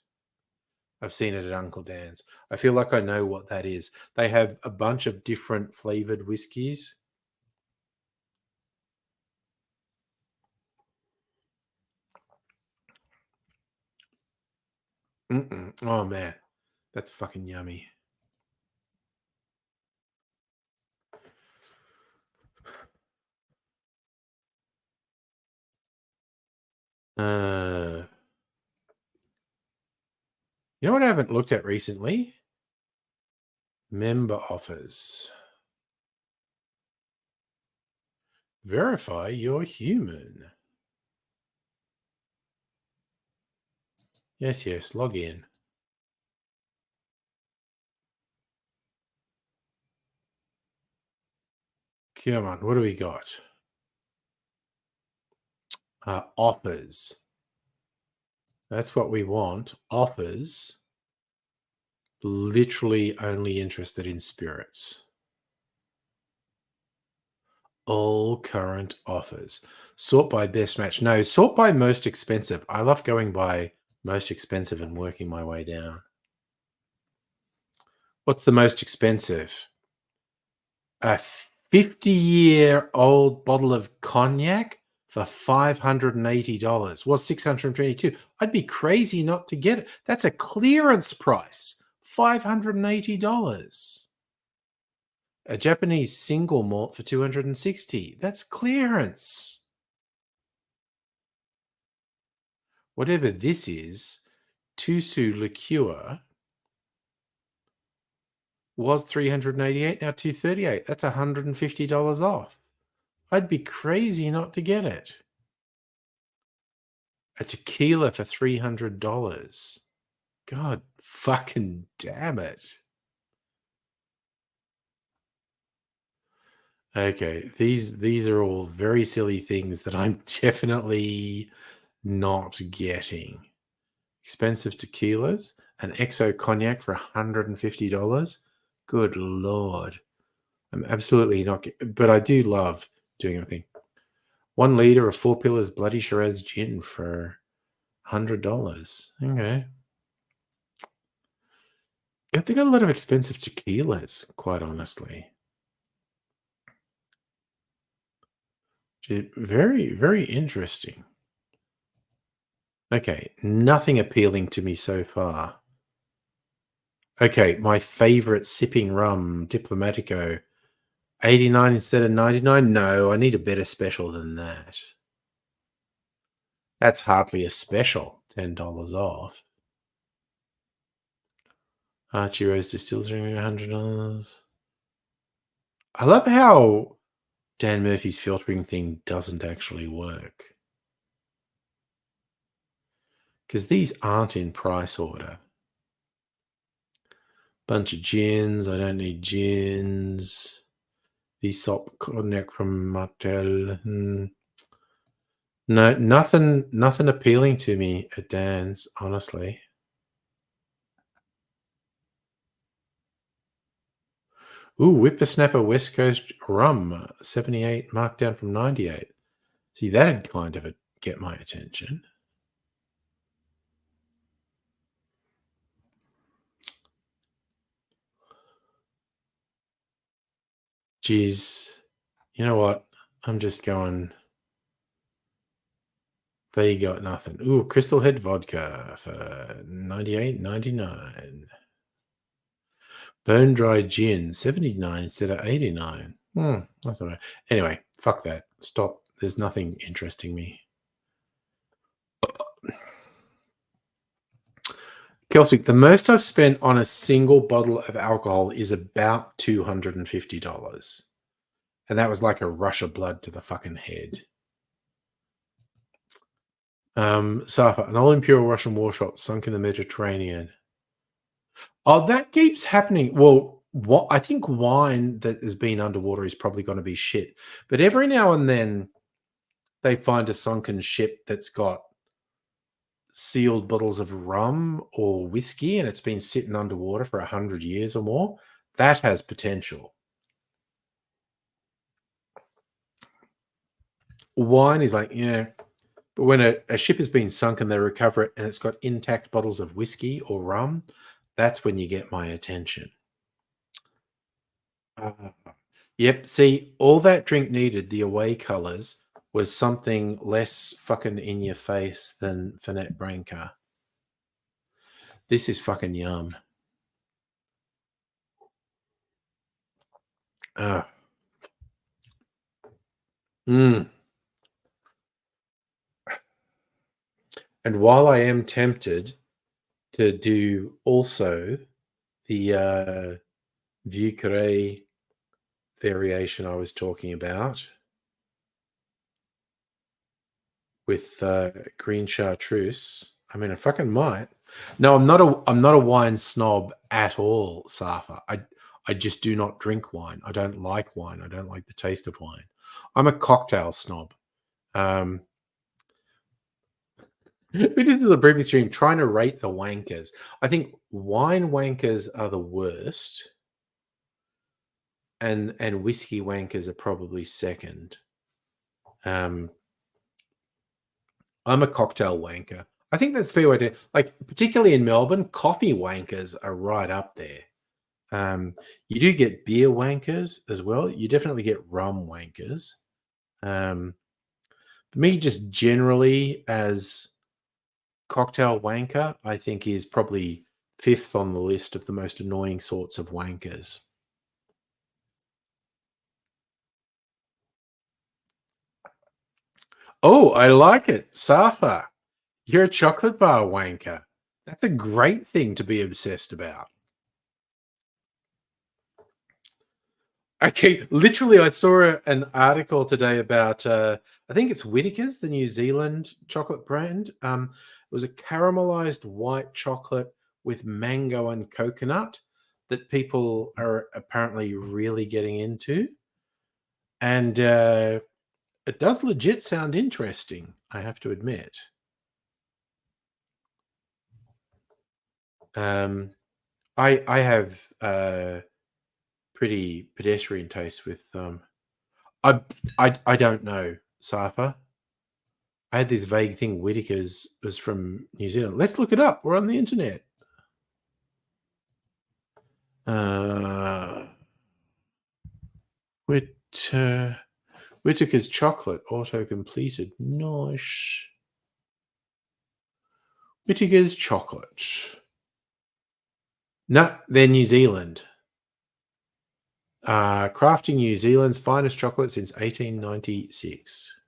I've seen it at Uncle Dan's. I feel like I know what that is. They have a bunch of different flavored whiskies. Mm-mm. Oh man, that's fucking yummy. Uh, you know what I haven't looked at recently? Member offers. Verify you're human. Yes, yes, log in. Come on, what do we got? Offers. That's what we want. Offers. Literally only interested in spirits. All current offers. Sort by best match. No, sort by most expensive. I love going by most expensive and working my way down. What's the most expensive? A 50-year-old bottle of cognac for $580. Was $622. I'd be crazy not to get it. That's a clearance price. $580. A Japanese single malt for 260. That's clearance. Whatever this is, Tusu liqueur was 388, now 238. That's $150 off. I'd be crazy not to get it. A tequila for $300. God fucking damn it. Okay, these are all very silly things that I'm definitely not getting. Expensive tequilas, an XO cognac for $150. Good lord. I'm absolutely not but I do love doing everything. 1 liter of Four Pillars Bloody Shiraz gin for $100. Okay. I think got a lot of expensive tequilas, quite honestly. Very, very interesting. Okay, nothing appealing to me so far. Okay, my favorite sipping rum, Diplomatico, 89 instead of 99. No, I need a better special than that. That's hardly a special. $10 off. Archie Rose Distillers $100. I love how Dan Murphy's filtering thing doesn't actually work. Because these aren't in price order. Bunch of gins. I don't need gins. Aesop cognac from Martel. No, nothing appealing to me at Dan's, honestly. Ooh, Whippersnapper West Coast Rum, 78, marked down from 98. See, that'd kind of get my attention. Geez, you know what? I'm just going. They got nothing. Ooh, Crystal Head Vodka for 98.99. Bone Dry Gin, 79 instead of 89. That's all right. Anyway, fuck that. Stop. There's nothing interesting me. Celtic, the most I've spent on a single bottle of alcohol is about $250. And that was like a rush of blood to the fucking head. Safa, an all-imperial Russian war shop sunk in the Mediterranean. Oh, that keeps happening. Well, what I think wine that has been underwater is probably going to be shit. But every now and then they find a sunken ship that's got sealed bottles of rum or whiskey and it's been sitting underwater for 100 years or more. That has potential. Wine is like, yeah. But when a ship has been sunk and they recover it and it's got intact bottles of whiskey or rum, that's when you get my attention. Yep. See, all that drink needed, the away colors, was something less fucking in your face than Fernet Branca. This is fucking yum. And while I am tempted to do also the Vieux Carré variation I was talking about with green chartreuse, I mean, I fucking might. No, I'm not a wine snob at all, Safa. I just do not drink wine. I don't like wine. I don't like the taste of wine. I'm a cocktail snob. We did this on the previous stream trying to rate the wankers. I think wine wankers are the worst, and whiskey wankers are probably second. I'm a cocktail wanker. I think that's a fair way to, like, particularly in Melbourne, coffee wankers are right up there. You do get beer wankers as well. You definitely get rum wankers. Me, just generally as cocktail wanker, I think is probably fifth on the list of the most annoying sorts of wankers. Oh, I like it. Safa, you're a chocolate bar wanker. That's a great thing to be obsessed about. Okay, literally, I saw an article today about, I think it's Whittaker's, the New Zealand chocolate brand. It was a caramelized white chocolate with mango and coconut that people are apparently really getting into. And it does legit sound interesting, I have to admit. I have pretty pedestrian taste with I don't know, Safa. I had this vague thing Whittaker's was from New Zealand. Let's look it up. We're on the internet. Whittaker's chocolate auto completed. Nice. Whittaker's chocolate. No, they're New Zealand. Crafting New Zealand's finest chocolate since 1896.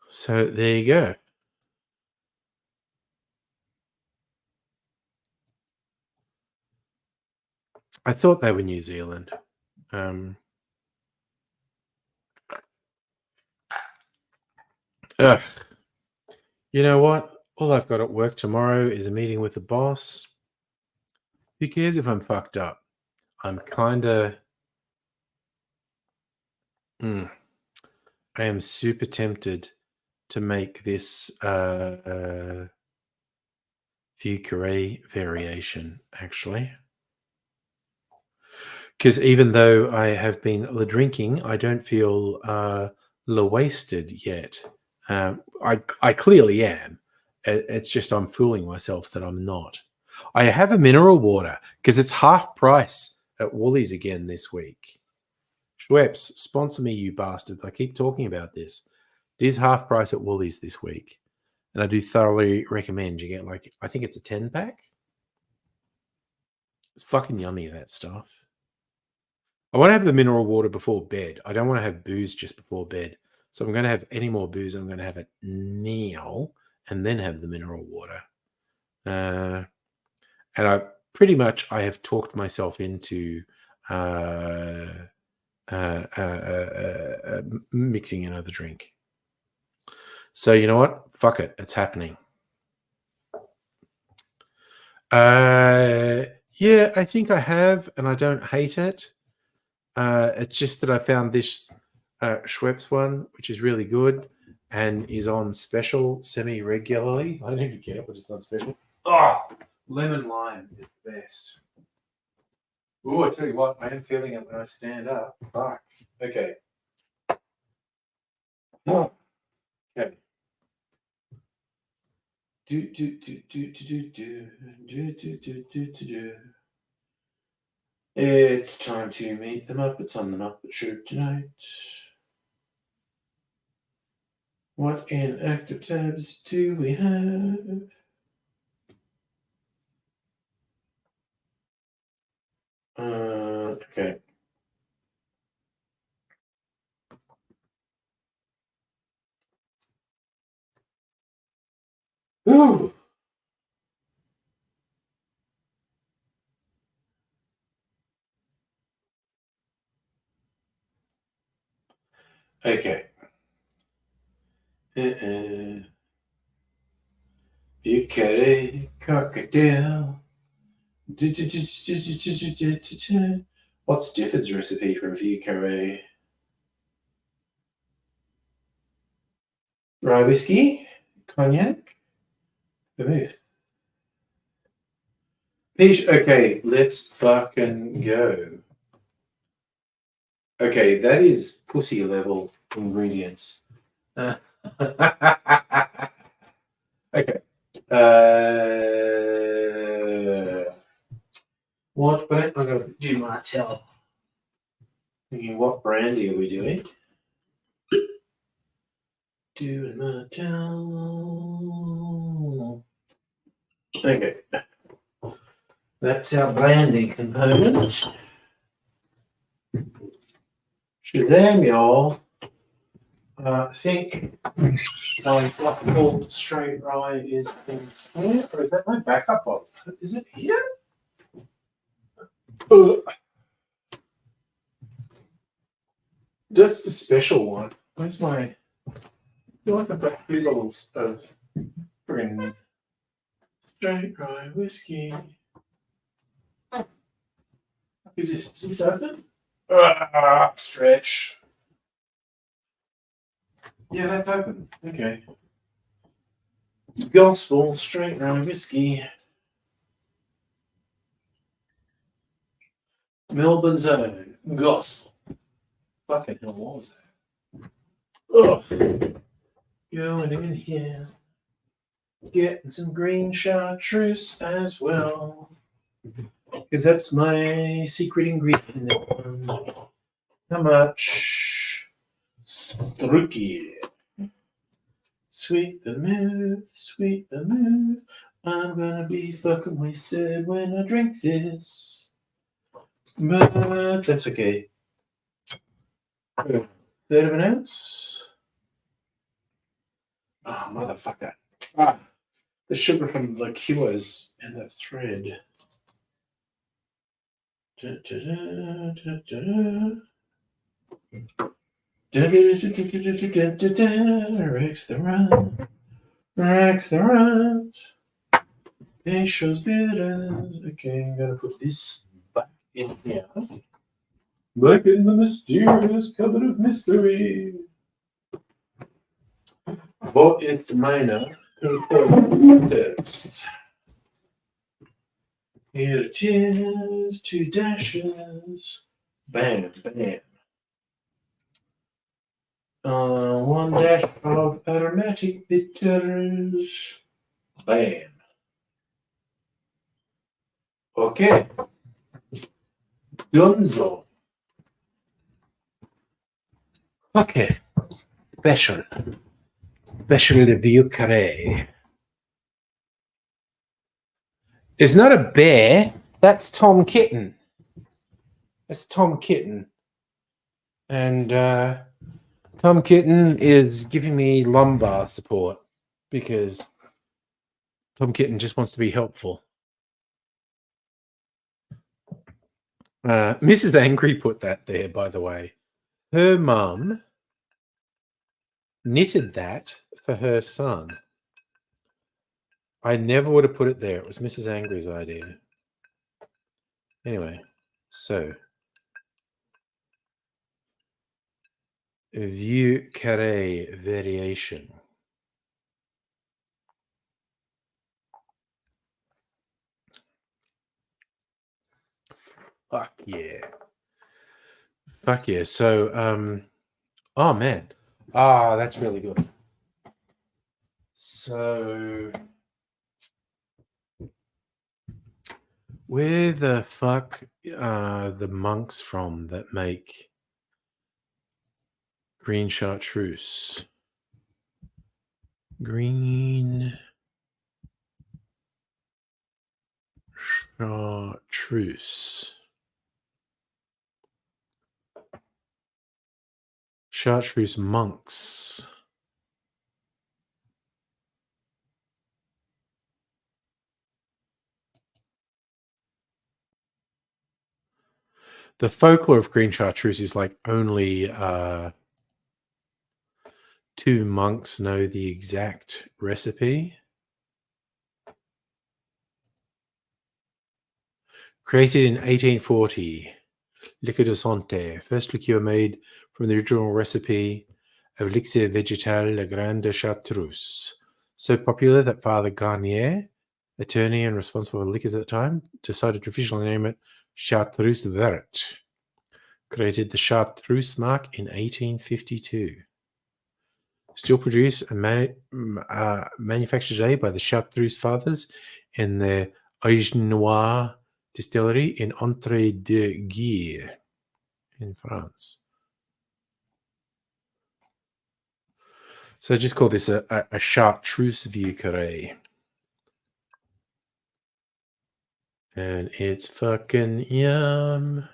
So there you go. I thought they were New Zealand. Ugh. You know what? All I've got at work tomorrow is a meeting with the boss. Who cares if I'm fucked up? I'm kind of. I am super tempted to make this vieux carré variation, actually. Because even though I have been drinking, I don't feel wasted yet. I clearly am. It's just I'm fooling myself that I'm not. I have a mineral water because it's half price at Woolies again this week. Schweppes, sponsor me, you bastards. I keep talking about this. It is half price at Woolies this week. And I do thoroughly recommend you get I think it's a 10 pack. It's fucking yummy, that stuff. I want to have the mineral water before bed. I don't want to have booze just before bed. So if I'm going to have any more booze, I'm going to have it now and then have the mineral water. And I have talked myself into mixing another drink. So you know what? Fuck it. It's happening. Yeah, I think I have, and I don't hate it. It's just that I found this Schweppes one, which is really good and is on special semi-regularly. I don't even get it, but it's on special. Oh, lemon lime is the best. Oh, I tell you what, I am feeling it when I stand up. Fuck. Okay. Oh. Okay. It's time to meet the Muppets on the Muppet Show tonight. What in active tabs do we have? Okay. Ooh. Okay. You carry crocodile. What's Difford's recipe for vieux carré? Rye whiskey, cognac, vermouth. Peach. Okay, let's fucking go. Okay, that is pussy level ingredients. Okay. What brand? I'm gonna do Martell. What brandy are we doing? Doing Martell. Okay. That's our brandy component. Shazam, y'all. I think full straight rye is in here, or is that my backup bottle? Is it here? Just the special one. Where's my? I feel like I've got bottles of friggin' straight rye whiskey. Is this open? Stretch. Yeah, that's open. Okay. Gospel straight rye whiskey. Melbourne's own gospel. Fucking hell, what was that? Ugh. Going in here. Getting some green chartreuse as well. Because that's my secret ingredient. How much? Struki. Sweet vermouth, sweet vermouth. I'm gonna be fucking wasted when I drink this. But that's okay. Third of an ounce. Oh, motherfucker. Ah, the sugar from the liqueurs and the thread. Rex the Run. Rex the Runs. Patience bitters. Okay, I'm gonna put this back in here. Back in the mysterious cupboard of mystery. What is meine text? Here it is, 2 dashes. Bam, bam. 1 dash of aromatic bitters. Bam. Okay. Gonzo. Okay. Special. Special review carré. It's not a bear. That's Tom Kitten. That's Tom Kitten. And Tom Kitten is giving me lumbar support because Tom Kitten just wants to be helpful. Mrs. Angry put that there, by the way. Her mum knitted that for her son. I never would have put it there. It was Mrs. Angry's idea. Anyway, so view carré variation. Fuck yeah. Fuck yeah. So, oh man. Ah, that's really good. So, where the fuck are the monks from that make green chartreuse? Green chartreuse. Chartreuse monks. The folklore of green chartreuse is like only 2 monks know the exact recipe. Created in 1840, liqueur de santé, first liqueur made from the original recipe of elixir végétal La Grande Chartreuse. So popular that Father Garnier, attorney and responsible for liquors at the time, decided to officially name it Chartreuse Verte. Created the Chartreuse mark in 1852. Still produced and manufactured today by the Chartreuse fathers in the Age Noir distillery in Entre-deux-Guerres in France. So I just call this a chartreuse vieux carré. And it's fucking yum.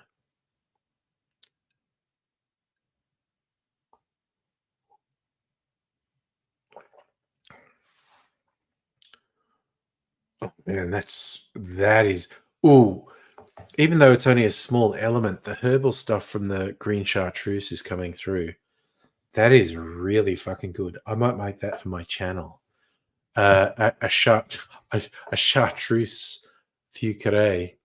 Oh man, that is ooh. Even though it's only a small element, the herbal stuff from the green chartreuse is coming through. That is really fucking good. I might make that for my channel. A chartreuse vieux carré.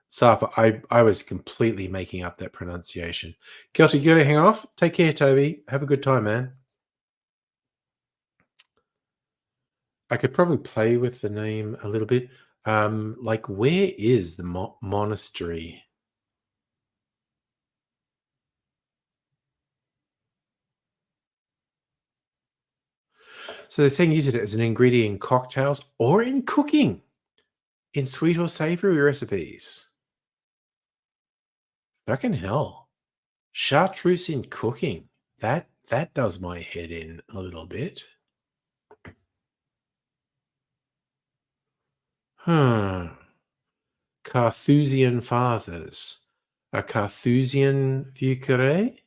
Sarfa, I was completely making up that pronunciation. Kelsey, you gotta hang off. Take care, Toby. Have a good time, man. I could probably play with the name a little bit. Like, where is the monastery? So they're saying use it as an ingredient in cocktails or in cooking, in sweet or savory recipes. Fucking hell. Chartreuse in cooking. That does my head in a little bit. Huh. Carthusian fathers. A Carthusian vieux carré?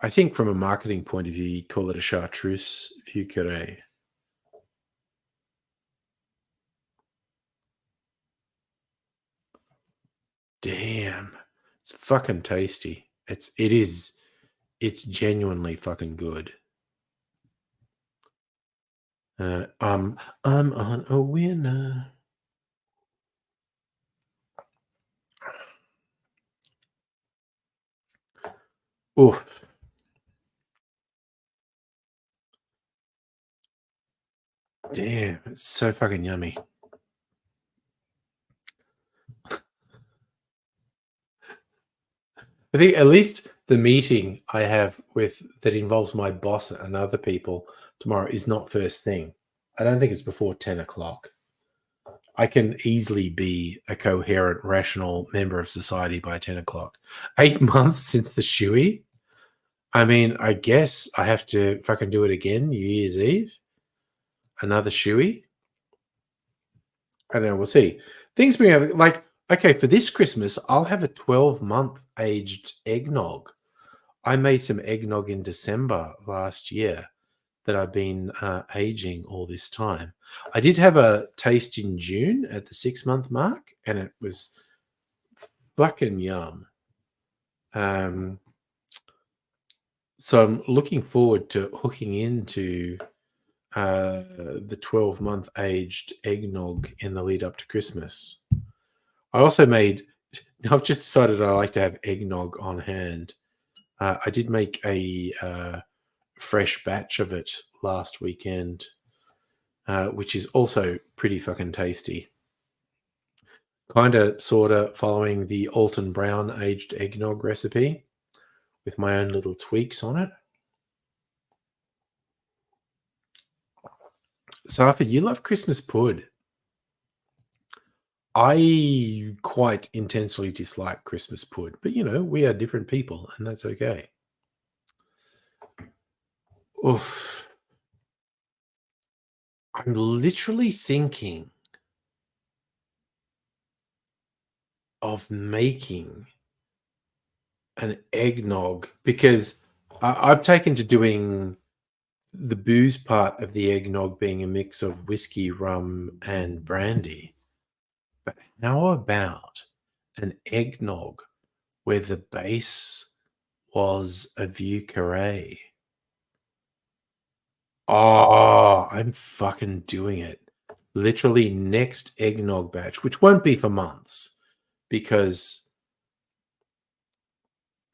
I think from a marketing point of view, you'd call it a chartreuse vieux carré. Damn. It's fucking tasty. It's genuinely fucking good. Uh, um, I'm on a winner. Oh, damn, it's so fucking yummy. I think at least the meeting I have with that involves my boss and other people tomorrow is not first thing. I don't think it's before 10 o'clock. I can easily be a coherent, rational member of society by 10 o'clock. 8 months since the shoey. I mean, I guess I have to fucking do it again. New Year's Eve, another shoey. I don't know. We'll see. Things being like okay for this Christmas, I'll have a 12-month aged eggnog. I made some eggnog in December last year that I've been aging all this time. I did have a taste in June at the 6-month mark, and it was fucking yum. So I'm looking forward to hooking into the 12-month aged eggnog in the lead up to Christmas. I also made. I've just decided I like to have eggnog on hand. I did make a fresh batch of it last weekend, which is also pretty fucking tasty. Kind of, sort of following the Alton Brown aged eggnog recipe with my own little tweaks on it. Safa, you love Christmas pud. I quite intensely dislike Christmas pud, but we are different people, and that's okay. Oof. I'm literally thinking of making an eggnog because I've taken to doing the booze part of the eggnog being a mix of whiskey, rum, and brandy. But how about an eggnog where the base was a vieux carré? Oh, I'm fucking doing it. Literally next eggnog batch, which won't be for months because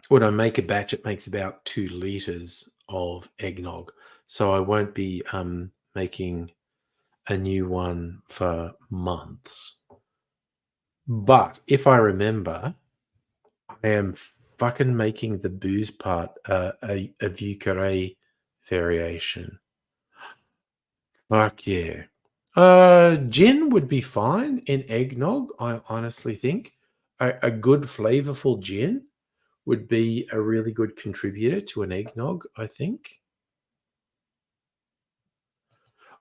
when I make a batch, it makes about 2 liters of eggnog. So I won't be making a new one for months. But if I remember, I am fucking making the booze part a vieux carré variation. Fuck yeah. Gin would be fine in eggnog, I honestly think. A good flavorful gin would be a really good contributor to an eggnog, I think.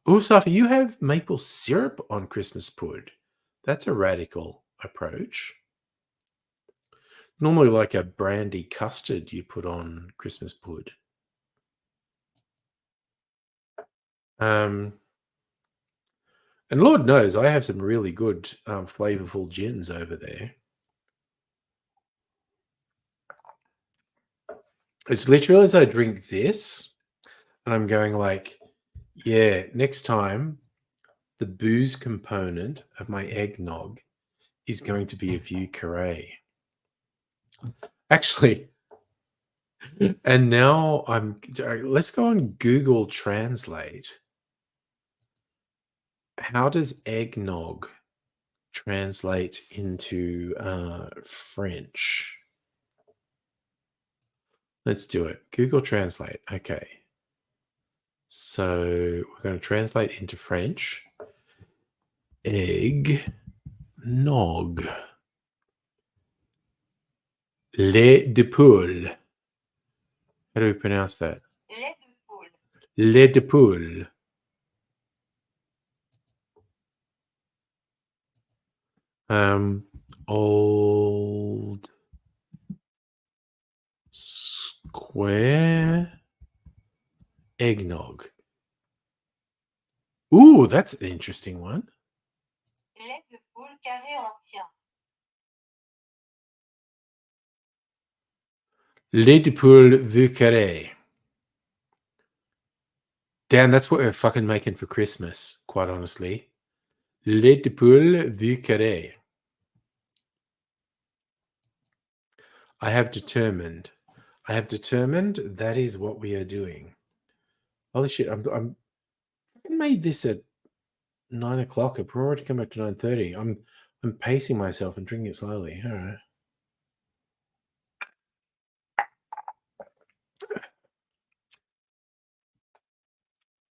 Oh, Safi, you have maple syrup on Christmas pud. That's a radical approach. Normally, like a brandy custard you put on Christmas pud. And Lord knows I have some really good flavorful gins over there. It's literally as I drink this, and I'm going like, yeah, next time the booze component of my eggnog is going to be a vieux carré. Actually, and now let's go on Google Translate. How does eggnog translate into French? Let's do it. Google Translate. Okay. So we're going to translate into French. Egg nog. Lait de poule. How do we pronounce that? Lait de poule. Lait de poule. Old square eggnog. Ooh, that's an interesting one. Lait de poule carré ancien. lait de poule vu carré. Damn, that's what we're fucking making for Christmas, quite honestly. Lait de poule vu carré. I have determined that is what we are doing. Holy shit, I'm made this at 9 o'clock. I've already come back to 9:30. I'm pacing myself and drinking it slowly. All right.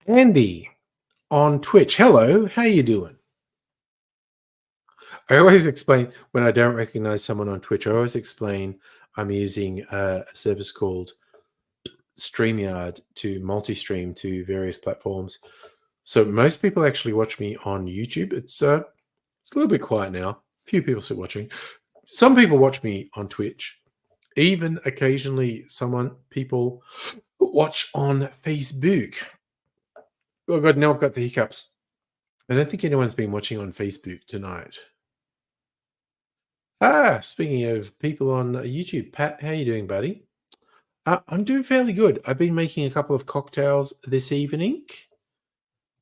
Andy on Twitch. Hello, how you doing? I always explain when I don't recognize someone on Twitch. I always explain I'm using a service called StreamYard to multi-stream to various platforms. So most people actually watch me on YouTube. It's a little bit quiet now. A few people still watching. Some people watch me on Twitch. Even occasionally, people watch on Facebook. Oh god, now I've got the hiccups. I don't think anyone's been watching on Facebook tonight. Speaking of people on YouTube, Pat, how you doing, buddy? I'm doing fairly good. I've been making a couple of cocktails this evening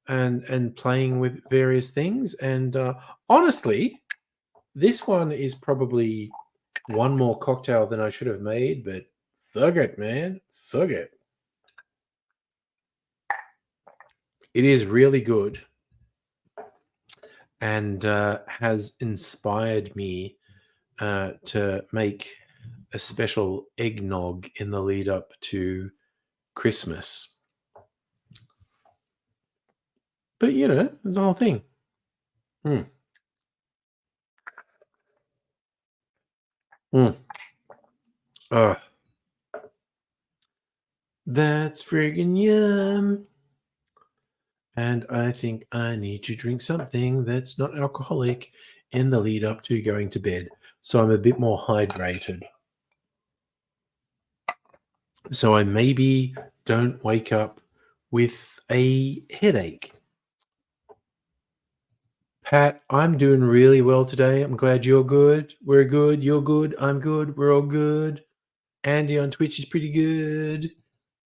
and playing with various things. And honestly, this one is probably one more cocktail than I should have made, but fuck it, man. Fuck it. It is really good and has inspired me to make a special eggnog in the lead up to Christmas. But, you know, it's the whole thing. Mm. Mm. That's friggin' yum. And I think I need to drink something that's not alcoholic in the lead up to going to bed. So I'm a bit more hydrated. So I maybe don't wake up with a headache. Pat, I'm doing really well today. I'm glad you're good. We're good. You're good. I'm good. We're all good. Andy on Twitch is pretty good.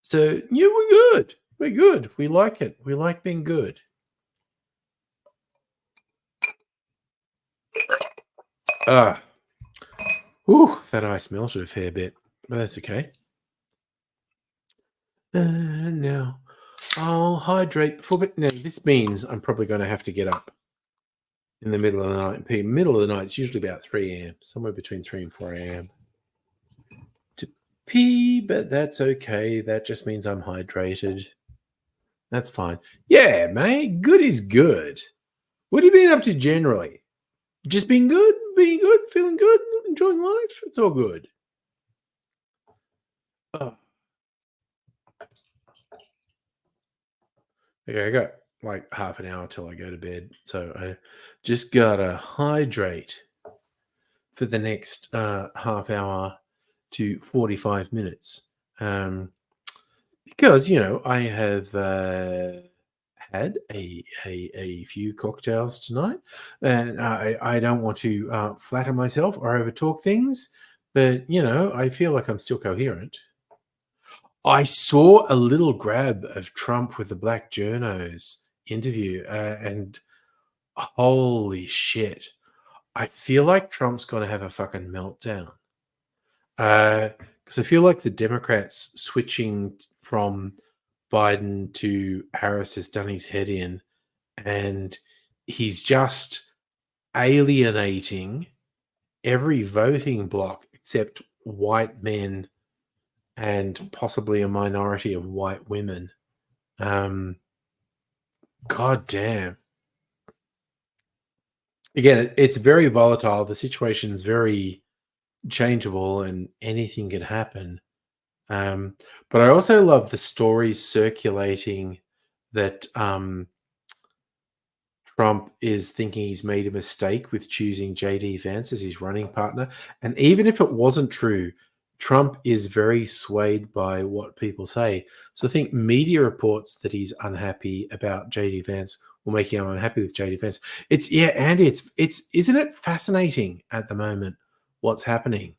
So, yeah, we're good. We're good. We like it. We like being good. That ice melted a fair bit, but that's okay. Now, I'll hydrate before bed. Now, this means I'm probably going to have to get up in the middle of the night and pee. Middle of the night, it's usually about 3 a.m., somewhere between 3 and 4 a.m. to pee, but that's okay. That just means I'm hydrated. That's fine. Yeah, mate, good is good. What have you been up to generally? Just being good, feeling good, enjoying life? It's all good. Oh. Okay, I got like half an hour till I go to bed. So I just gotta hydrate for the next half hour to 45 minutes. Because, you know, I have had a few cocktails tonight, and I don't want to flatter myself or overtalk things, but, you know, I feel like I'm still coherent. I saw a little grab of Trump with the Black Journos interview, and holy shit. I feel like Trump's going to have a fucking meltdown. Because I feel like the Democrats switching from Biden to Harris has done his head in, and he's just alienating every voting bloc except white men and possibly a minority of white women. God damn. Again, it's very volatile. The situation is very changeable and anything can happen. But I also love the stories circulating that Trump is thinking he's made a mistake with choosing JD Vance as his running partner. And even if it wasn't true, Trump is very swayed by what people say. So I think media reports that he's unhappy about JD Vance or making him unhappy with JD Vance. Andy, it's isn't it fascinating at the moment what's happening?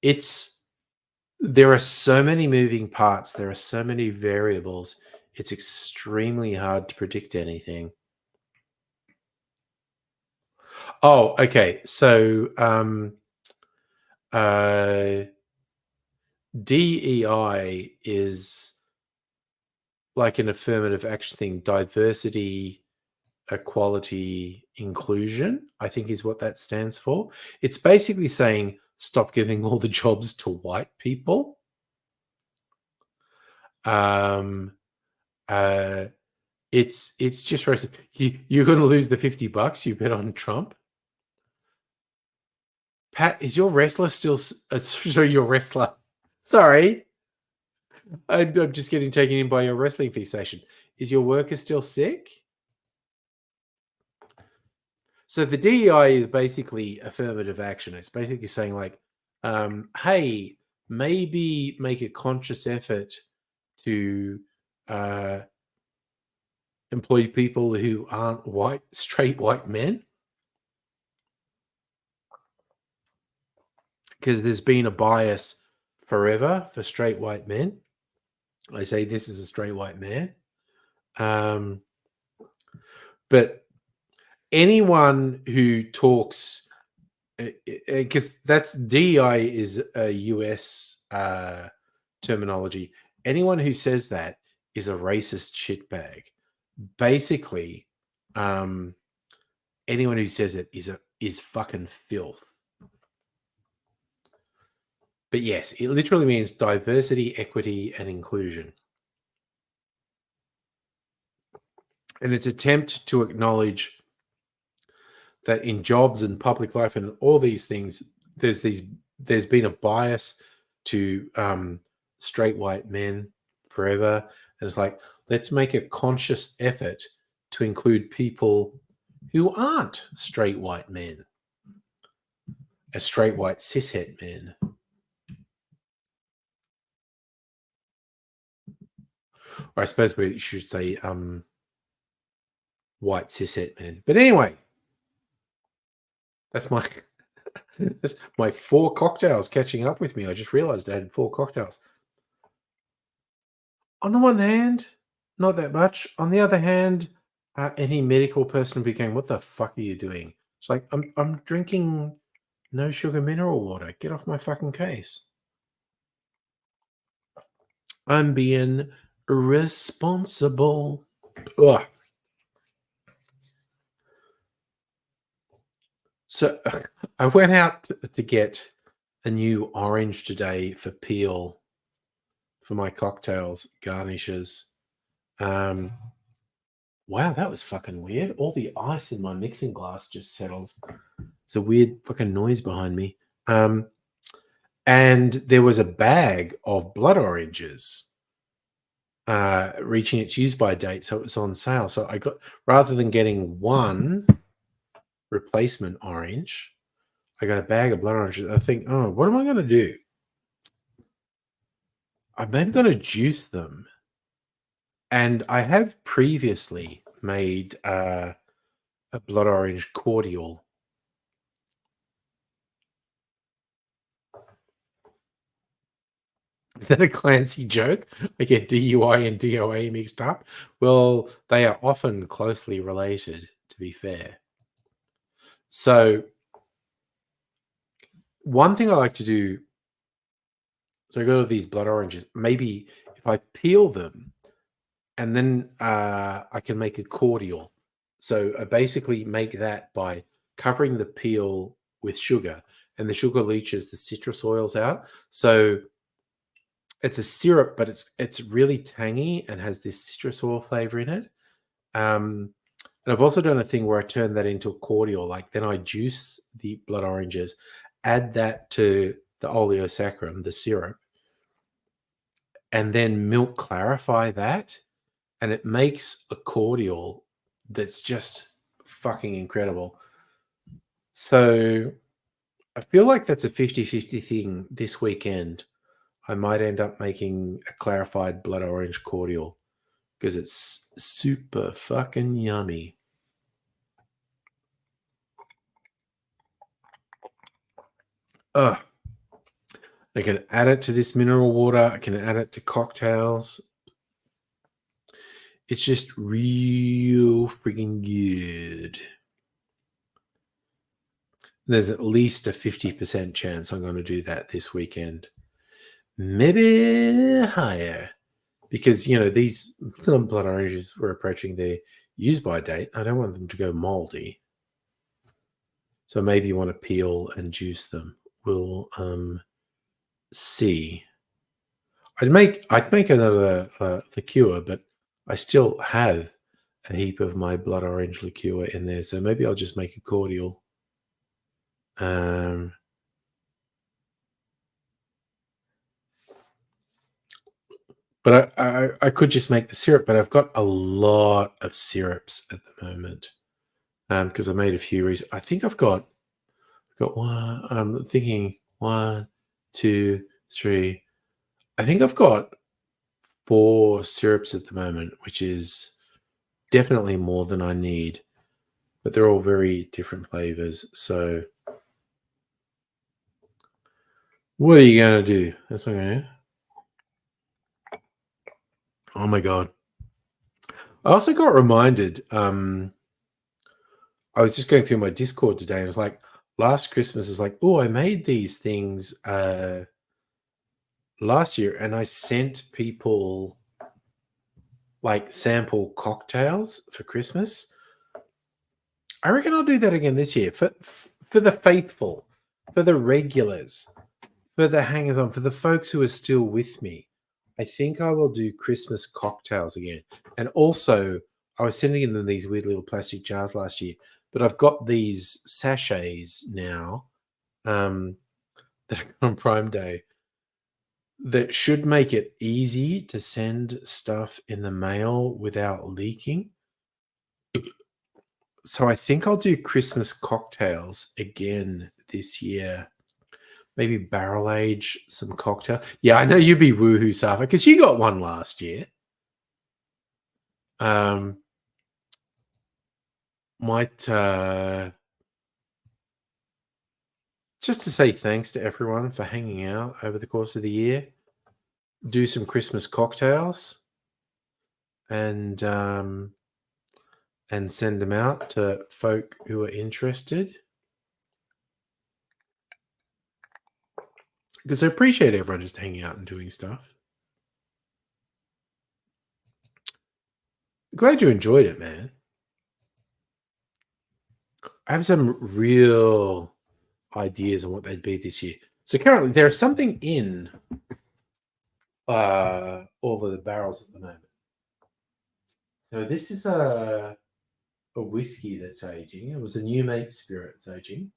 there are so many moving parts. There are so many variables. It's extremely hard to predict anything. Oh, okay. So DEI is like an affirmative action thing. Diversity, equality, inclusion, I think is what that stands for. It's basically saying stop giving all the jobs to white people. Um, uh, it's just racist. You're going to lose the $50 you bet on Trump. Pat, is your wrestler still? Sorry, your wrestler. Sorry, I'm just getting taken in by your wrestling fixation. Is your worker still sick? So the DEI is basically affirmative action. It's basically saying like, hey, maybe make a conscious effort to employ people who aren't straight white men. Because there's been a bias forever for straight white men. I say this is a straight white man. But anyone who talks, because that's DEI is a US terminology. Anyone who says that is a racist shitbag. Basically, anyone who says it is fucking filth. But yes, it literally means diversity, equity, and inclusion. And its attempt to acknowledge that in jobs and public life and all these things, there's been a bias to straight white men forever. And it's like, let's make a conscious effort to include people who aren't straight white men, as straight white cishet men. Or I suppose we should say white cishet men. But anyway, that's my 4 cocktails catching up with me. I just realized I had 4 cocktails. On the one hand, not that much. On the other hand, any medical person would be going, "What the fuck are you doing?" It's like, I'm drinking no sugar mineral water. Get off my fucking case. I'm being responsible. Ugh. So I went out to get a new orange today for peel for my cocktails, garnishes. Wow, that was fucking weird. All the ice in my mixing glass just settles. It's a weird fucking noise behind me. And there was a bag of blood oranges reaching its use-by date, so it was on sale. So I got, rather than getting one replacement orange, I got a bag of blood oranges. I think, oh, what am I going to do? I'm maybe going to juice them. And I have previously made a blood orange cordial. Is that a Clancy joke? I get DUI and DOA mixed up. Well, they are often closely related, to be fair. So one thing I like to do, so I go to these blood oranges, maybe if I peel them and then I can make a cordial. So I basically make that by covering the peel with sugar, and the sugar leaches the citrus oils out. So it's a syrup, but it's really tangy and has this citrus oil flavor in it. And I've also done a thing where I turn that into a cordial. Like then I juice the blood oranges, add that to the oleosaccharum, the syrup, and then milk clarify that, and it makes a cordial that's just fucking incredible. So I feel like that's a 50-50 thing this weekend. I might end up making a clarified blood orange cordial because it's super fucking yummy. Ugh. I can add it to this mineral water. I can add it to cocktails. It's just real freaking good. There's at least a 50% chance I'm going to do that this weekend. Maybe higher. Because, these some blood oranges were approaching their use-by date. I don't want them to go moldy. So maybe you want to peel and juice them. We'll see. I'd make another liqueur, but I still have a heap of my blood orange liqueur in there. So maybe I'll just make a cordial. But I could just make the syrup, but I've got a lot of syrups at the moment because I made a few recently. I think I've got one. I'm thinking 1, 2, 3. I think I've got 4 syrups at the moment, which is definitely more than I need. But they're all very different flavors. So what are you going to do? That's what I'm going to do. Oh my God. I also got reminded, I was just going through my Discord today and it was like, last Christmas is like, oh, I made these things last year and I sent people like sample cocktails for Christmas. I reckon I'll do that again this year for the faithful, for the regulars, for the hangers on, for the folks who are still with me. I think I will do Christmas cocktails again. And also, I was sending them these weird little plastic jars last year, but I've got these sachets now that are on Prime Day that should make it easy to send stuff in the mail without leaking. So I think I'll do Christmas cocktails again this year. Maybe barrel age some cocktail. Yeah, I know you'd be woohoo, Safa, because you got one last year. Might just to say thanks to everyone for hanging out over the course of the year. Do some Christmas cocktails and send them out to folk who are interested. Because I appreciate everyone just hanging out and doing stuff. Glad you enjoyed it, man. I have some real ideas on what they'd be this year. So currently there's something in all of the barrels at the moment. So this is a whiskey that's aging. It was a new make spirit that's aging.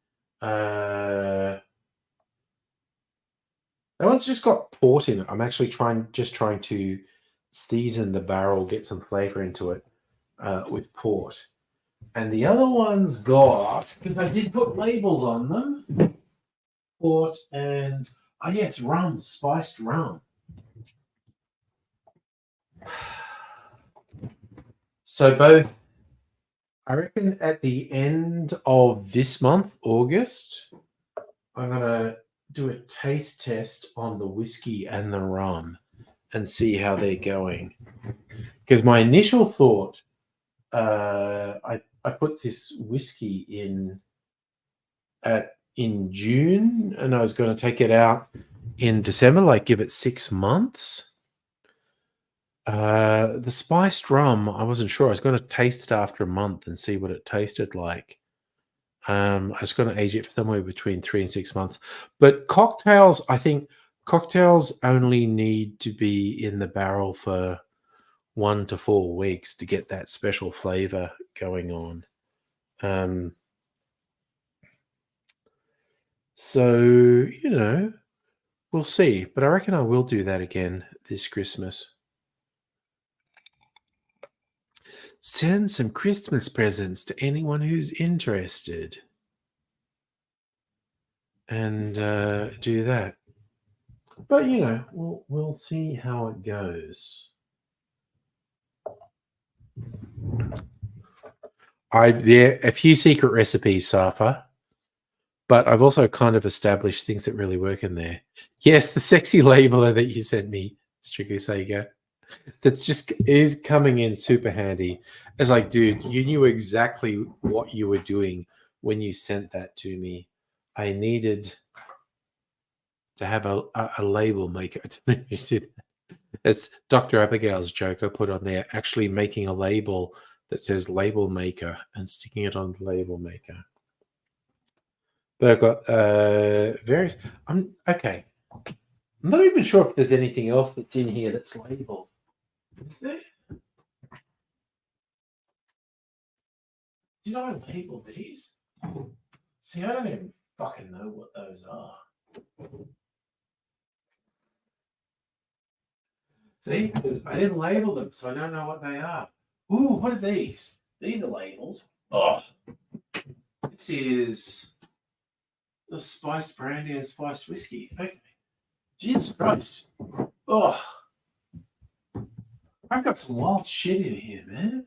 That one's just got port in it. I'm actually trying to season the barrel, get some flavor into it with port. And the other one's got, because I did put labels on them, port and, it's rum, spiced rum. So both, I reckon at the end of this month, August, I'm going to do a taste test on the whiskey and the rum and see how they're going. Because my initial thought, I put this whiskey in June and I was going to take it out in December, like give it 6 months. The spiced rum, I wasn't sure. I was going to taste it after a month and see what it tasted like. I was going to age it for somewhere between 3 and 6 months. But cocktails, I think cocktails only need to be in the barrel for 1 to 4 weeks to get that special flavor going on. So, we'll see. But I reckon I will do that again this Christmas. Send some Christmas presents to anyone who's interested. And do that. But, we'll see how it goes. A few secret recipes, Safa. but I've also kind of established things that really work in there. Yes, the sexy labeler that you sent me, Strictly Sega, that's just is coming in super handy. It's like, dude, you knew exactly what you were doing when you sent that to me. I needed to have a label maker. You see that? It's Dr. Abigail's joke I put on there, actually making a label that says label maker and sticking it on the label maker. But I've got various. I'm okay. I'm not even sure if there's anything else that's in here that's labeled. Is there? Did I label these? See, I don't even fucking know what those are. See, because I didn't label them, so I don't know what they are. Ooh, what are these? These are labeled. Oh, this is the spiced brandy and spiced whiskey. Okay. Jesus Christ. Oh, I've got some wild shit in here, man.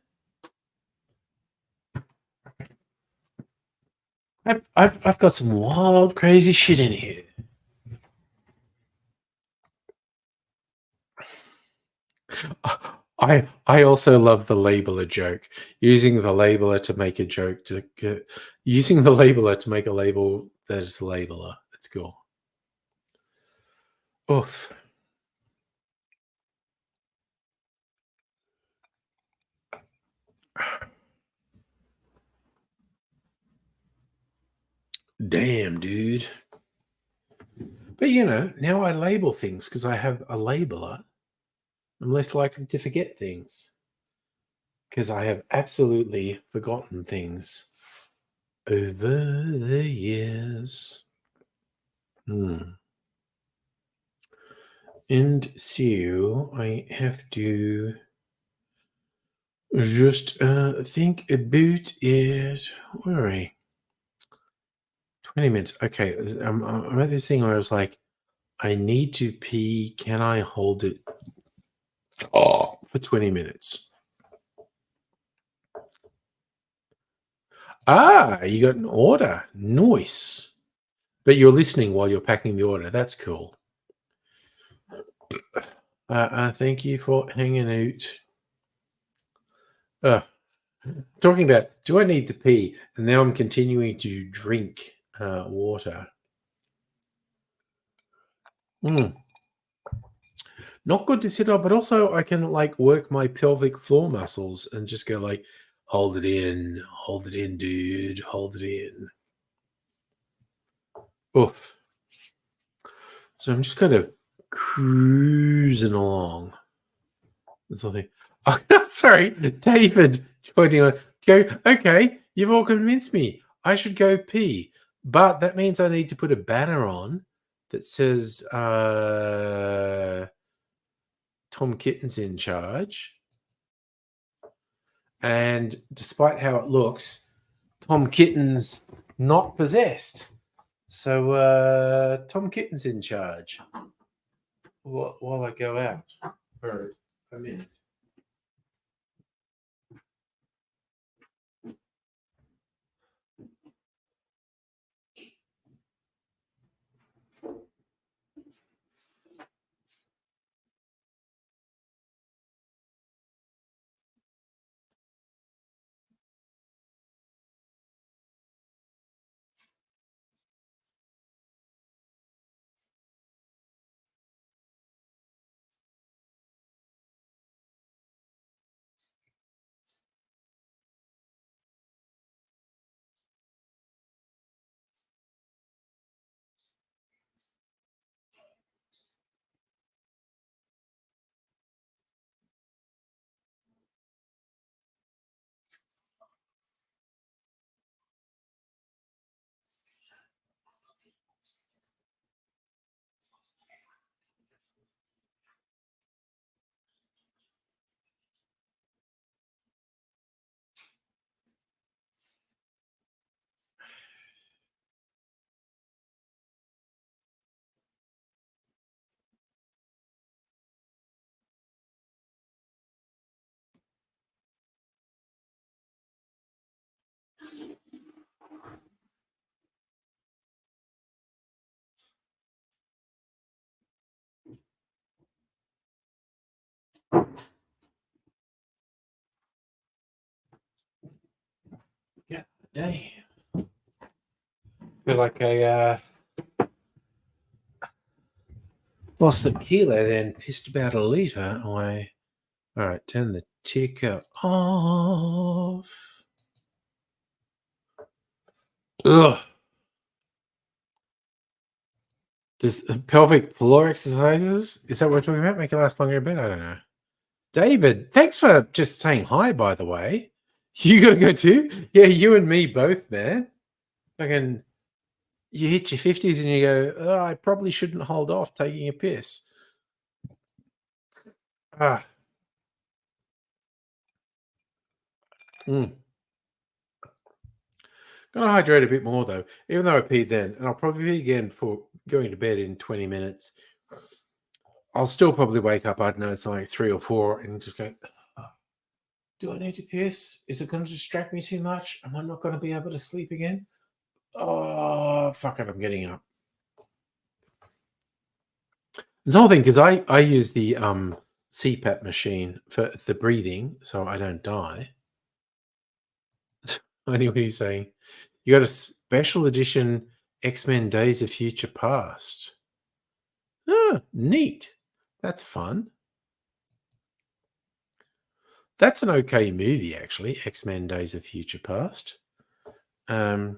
I've got some wild, crazy shit in here. I also love the labeler joke. Using the labeler to make a joke to using the labeler to make a label that is a labeler. That's cool. Oof. Damn, dude. But now I label things because I have a labeler. I'm less likely to forget things because I have absolutely forgotten things over the years. And so I have to just think about it. Where are we? 20 minutes. Okay. I'm at this thing where I was like, I need to pee. Can I hold it for 20 minutes? Ah, you got an order. Nice. But you're listening while you're packing the order. That's cool. Thank you for hanging out. Talking about, do I need to pee? And now I'm continuing to drink water. Not good to sit on, but also I can work my pelvic floor muscles and just go hold it in, dude, hold it in. Oof. So I'm just kind of cruising along. Something. Oh, sorry, David. Pointing go. Okay, you've all convinced me. I should go pee, but that means I need to put a banner on that says Tom Kitten's in charge. And despite how it looks, Tom Kitten's not possessed. So Tom Kitten's in charge while I go out for a minute. Damn. Feel like I lost a kilo, then pissed about a litre. All right, turn the ticker off. Ugh. Does pelvic floor exercises? Is that what we're talking about? Make it last longer in bed? I don't know. David, thanks for just saying hi, by the way. You got to go too? Yeah, you and me both, man. Fucking, you hit your 50s and you go, oh, I probably shouldn't hold off taking a piss. Ah. Mm. Gonna hydrate a bit more though, even though I peed then, and I'll probably pee again for going to bed in 20 minutes. I'll still probably wake up, I don't know, it's like 3 or 4, and just go, "Oh, do I need to piss? Is it going to distract me too much? Am I not going to be able to sleep again? Oh, fuck it, I'm getting up. It's the whole thing, because I use the CPAP machine for the breathing, so I don't die. Anyway, you're saying you got a special edition X-Men Days of Future Past. Ah, neat. That's fun. That's an okay movie, actually. X-Men Days of Future Past. Okay,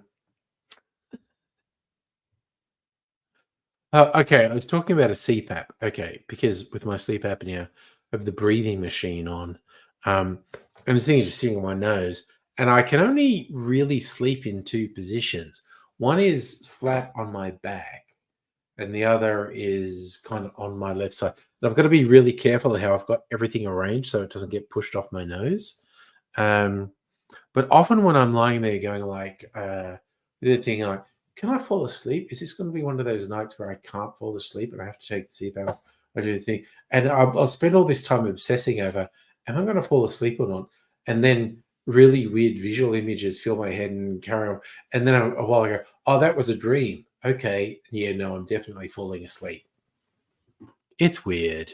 I was talking about a CPAP. Okay, because with my sleep apnea, I have the breathing machine on. And this thing is just sitting on my nose, and I can only really sleep in 2 positions. One is flat on my back, and the other is kind of on my left side. And I've got to be really careful of how I've got everything arranged so it doesn't get pushed off my nose. Um, but often when I'm lying there going like, the thing like, can I fall asleep? Is this going to be one of those nights where I can't fall asleep and I have to take the sleep out? I do the thing. And I'll spend all this time obsessing over, am I going to fall asleep or not? And then really weird visual images fill my head and carry on. And then a while ago, oh, that was a dream. Okay. Yeah, no, I'm definitely falling asleep. It's weird.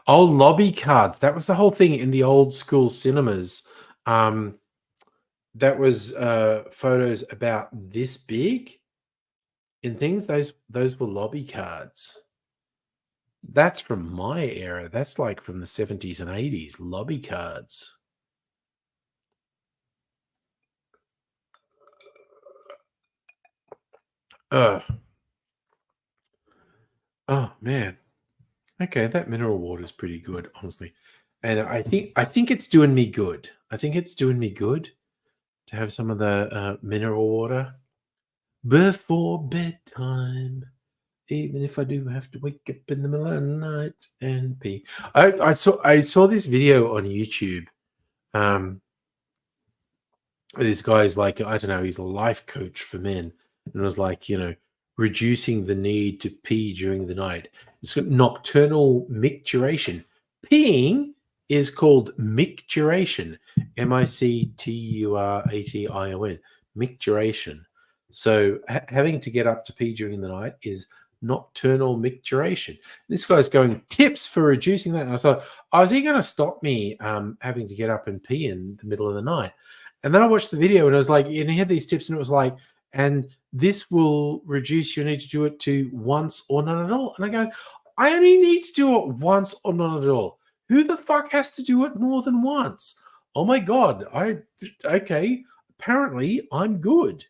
Oh, lobby cards. That was the whole thing in the old school cinemas. That was photos about this big in things. Those were lobby cards. That's from my era. That's like from the 70s and 80s. Lobby cards. Ugh. Oh man. Okay, that mineral water is pretty good, honestly. And I think it's doing me good. I think it's doing me good to have some of the mineral water before bedtime. Even if I do have to wake up in the middle of the night and pee. I saw this video on YouTube. This guy's like, I don't know, he's a life coach for men. And it was like, reducing the need to pee during the night. It's got nocturnal micturition. Peeing is called micturition. micturation. Micturition. So having to get up to pee during the night is nocturnal micturition. This guy's going tips for reducing that. And I thought, oh, is he going to stop me having to get up and pee in the middle of the night? And then I watched the video and it was like, and he had these tips and it was like, and this will reduce your need to do it to once or not at all. And I go, I only need to do it once or not at all. Who the fuck has to do it more than once? Oh my God. Okay. Apparently I'm good.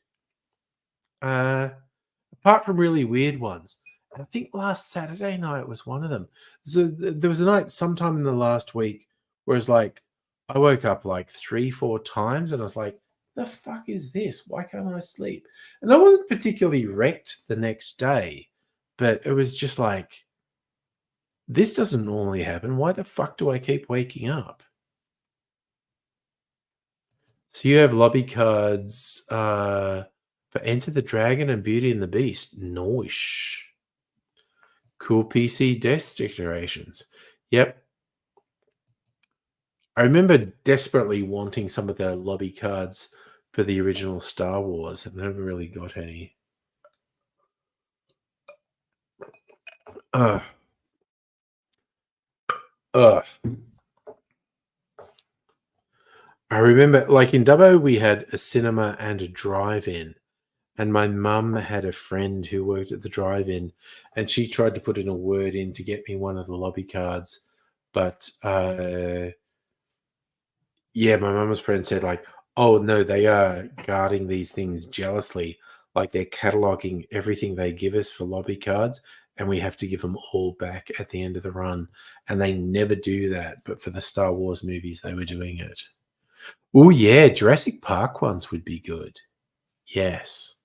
Apart from really weird ones. And I think last Saturday night was one of them. So there was a night sometime in the last week where it's like, I woke up like 3, 4 times and I was like, the fuck is this? Why can't I sleep? And I wasn't particularly wrecked the next day, but it was just like, this doesn't normally happen. Why the fuck do I keep waking up? So you have lobby cards for Enter the Dragon and Beauty and the Beast. Nice. Cool PC desk decorations. Yep. I remember desperately wanting some of the lobby cards for the original Star Wars. I never really got any. Ugh. Ugh. I remember, like in Dubbo, we had a cinema and a drive-in, and my mum had a friend who worked at the drive-in, and she tried to put in a word in to get me one of the lobby cards, but yeah, my mum's friend said like, "Oh no, they are guarding these things jealously. Like they're cataloging everything they give us for lobby cards, and we have to give them all back at the end of the run. And they never do that, but for the Star Wars movies, they were doing it. Oh yeah, Jurassic Park ones would be good. Yes,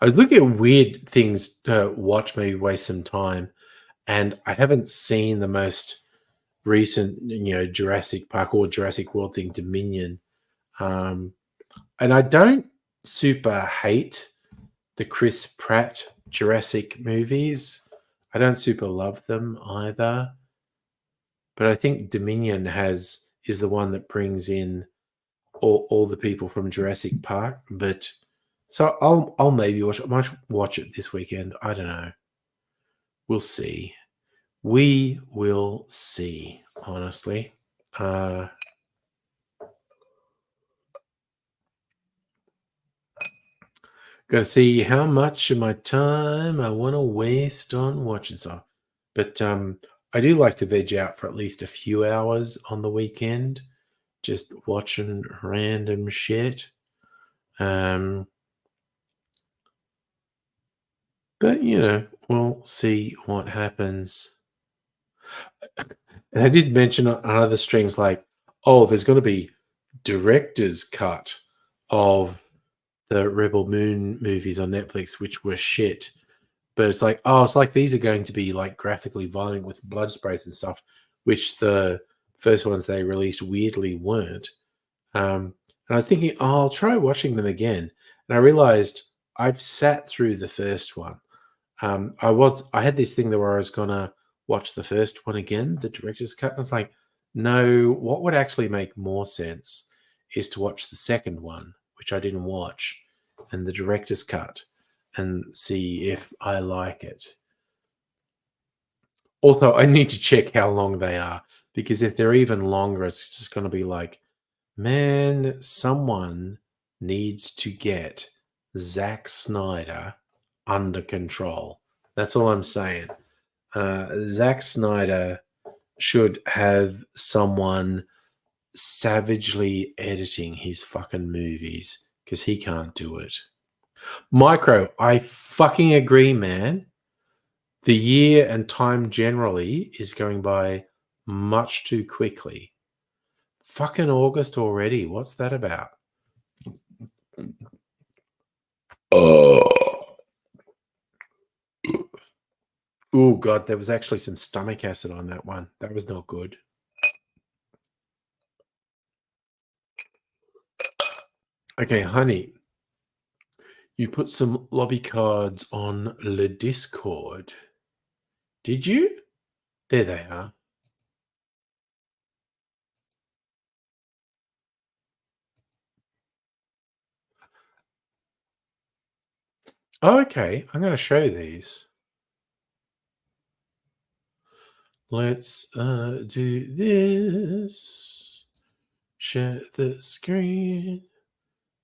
I was looking at weird things to watch, maybe waste some time, and I haven't seen the most recent, Jurassic Park or Jurassic World thing, Dominion. Um, and I don't super hate the Chris Pratt Jurassic movies. I don't super love them either. But I think Dominion is the one that brings in all the people from Jurassic Park. But so I'll maybe watch it. I might watch it this weekend. I don't know. We'll see. We will see, honestly. Uh Got to see how much of my time I want to waste on watching stuff. But I do like to veg out for at least a few hours on the weekend, just watching random shit. Um, but we'll see what happens. And I did mention on other streams like, oh, there's going to be director's cut of the Rebel Moon movies on Netflix, which were shit. But it's like, oh, it's like these are going to be like graphically violent with blood sprays and stuff, which the first ones they released weirdly weren't. And I was thinking, oh, I'll try watching them again. And I realized I've sat through the first one. I had this thing where I was gonna watch the first one again, the director's cut. And I was like, no, what would actually make more sense is to watch the second one, which I didn't watch, and the director's cut, and see if I like it. Also, I need to check how long they are, because if they're even longer, it's just going to be like, man, someone needs to get Zack Snyder under control. That's all I'm saying. Zack Snyder should have someone savagely editing his fucking movies because he can't do it. Micro, I fucking agree, man. The year and time generally is going by much too quickly. Fucking August already. What's that about? Oh. Oh god, there was actually some stomach acid on that one. That was not good. Okay, honey. You put some lobby cards on the Discord. Did you? There they are. Oh, okay. I'm going to show these. Let's do this. Share the screen.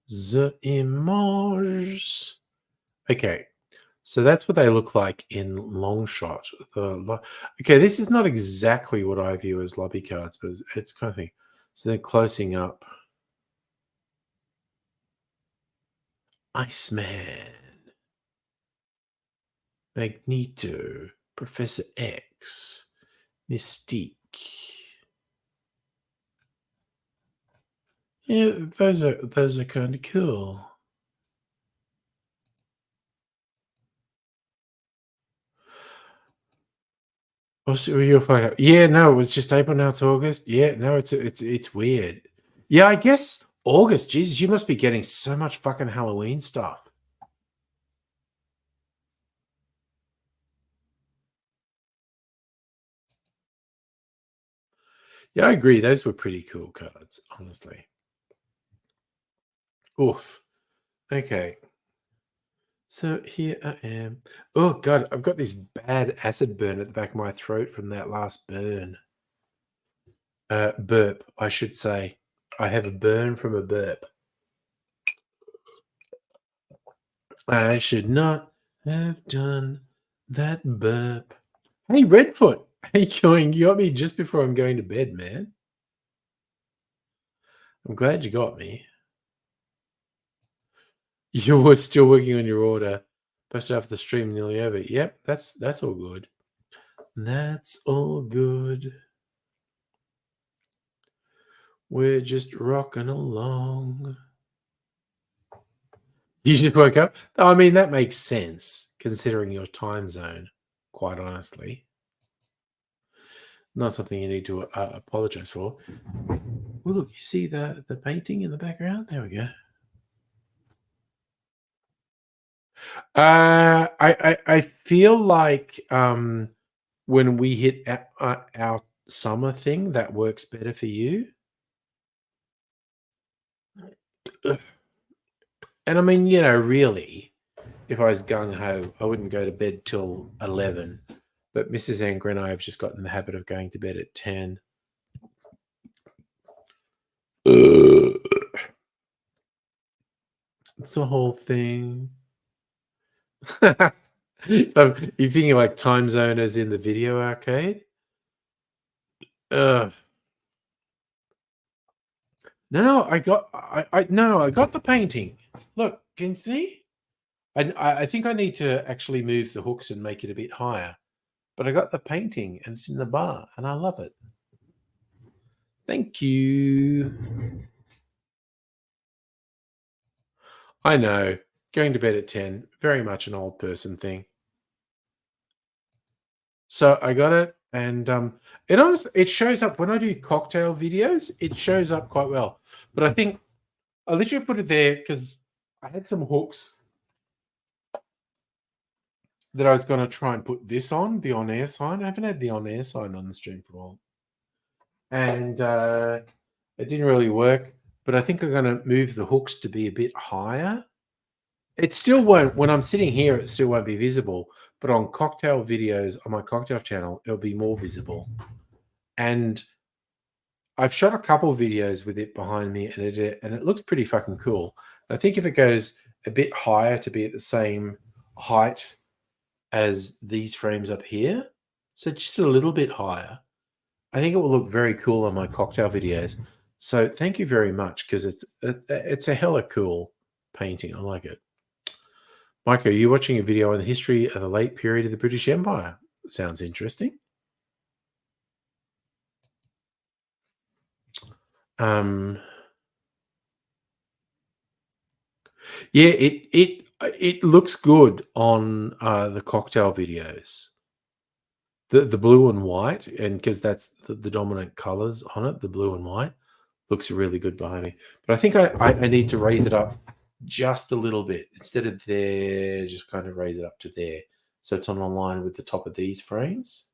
The image. Okay, so that's what they look like in long shot. Okay, this is not exactly what I view as lobby cards, but it's kind of thing. So they're closing up. Iceman, Magneto, Professor X, Mystique. Yeah, those are kind of cool. Oh, so you'll find out. Yeah, no, it was just April. Now it's August. Yeah, no, it's weird. Yeah, I guess August. Jesus, you must be getting so much fucking Halloween stuff. Yeah, I agree. Those were pretty cool cards, honestly. Oof. Okay. So here I am. Oh god, I've got this bad acid burn at the back of my throat from that last burn. Burp, I should say. I have a burn from a burp. I should not have done that burp. Hey, Redfoot, how you going? You got me just before I'm going to bed, man. I'm glad you got me. You were still working on your order. Posted after the stream nearly over. Yep, that's all good. That's all good. We're just rocking along. You just woke up? I mean, that makes sense considering your time zone, quite honestly. Not something you need to apologize for. Well, look, you see the painting in the background? There we go. I feel like when we hit our summer thing, that works better for you. And I mean, really, if I was gung ho, I wouldn't go to bed till 11. But Mrs. Anger and I have just gotten in the habit of going to bed at 10. It's the whole thing. You thinking like time zone as in the video arcade? No, I got I got the painting. Look, can you see? I think I need to actually move the hooks and make it a bit higher. But I got the painting and it's in the bar and I love it. Thank you. I know. Going to bed at 10, very much an old person thing. So I got it, and it shows up when I do cocktail videos. It shows up quite well, but I think I literally put it there because I had some hooks that I was going to try and put this on the on-air sign. I haven't had the on-air sign on the stream for a while, and it didn't really work. But I think I'm going to move the hooks to be a bit higher. It still won't. When I'm sitting here, it still won't be visible. But on cocktail videos on my cocktail channel, it'll be more visible. And I've shot a couple of videos with it behind me, and it looks pretty fucking cool. I think if it goes a bit higher to be at the same height as these frames up here, so just a little bit higher, I think it will look very cool on my cocktail videos. So thank you very much, because it's a hella cool painting. I like it. Mike, are you watching a video on the history of the late period of the British Empire? Sounds interesting. Yeah, it looks good on the cocktail videos. The blue and white, and because that's the dominant colors on it, the blue and white looks really good behind me. But I think I need to raise it up just a little bit instead of there. Just kind of raise it up to there, so it's on a line with the top of these frames.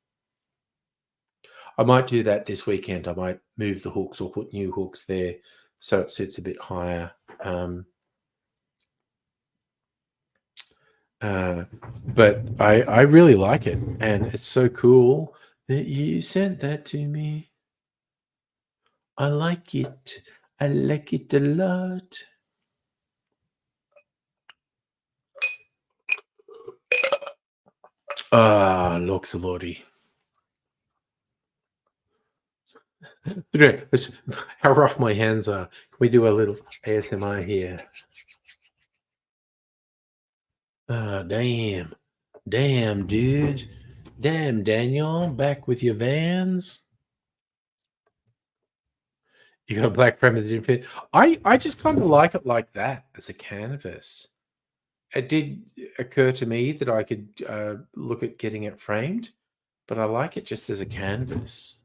I might do that this weekend. I might move the hooks or put new hooks there so it sits a bit higher. But I really like it, and it's so cool that you sent that to me. I like it. I like it a lot. Looks lordy. How rough my hands are. Can we do a little ASMR here? Damn. Damn, dude. Damn, Daniel. Back with your Vans. You got a black frame that didn't fit. I just kind of like it like that as a canvas. It did occur to me that I could look at getting it framed, but I like it just as a canvas.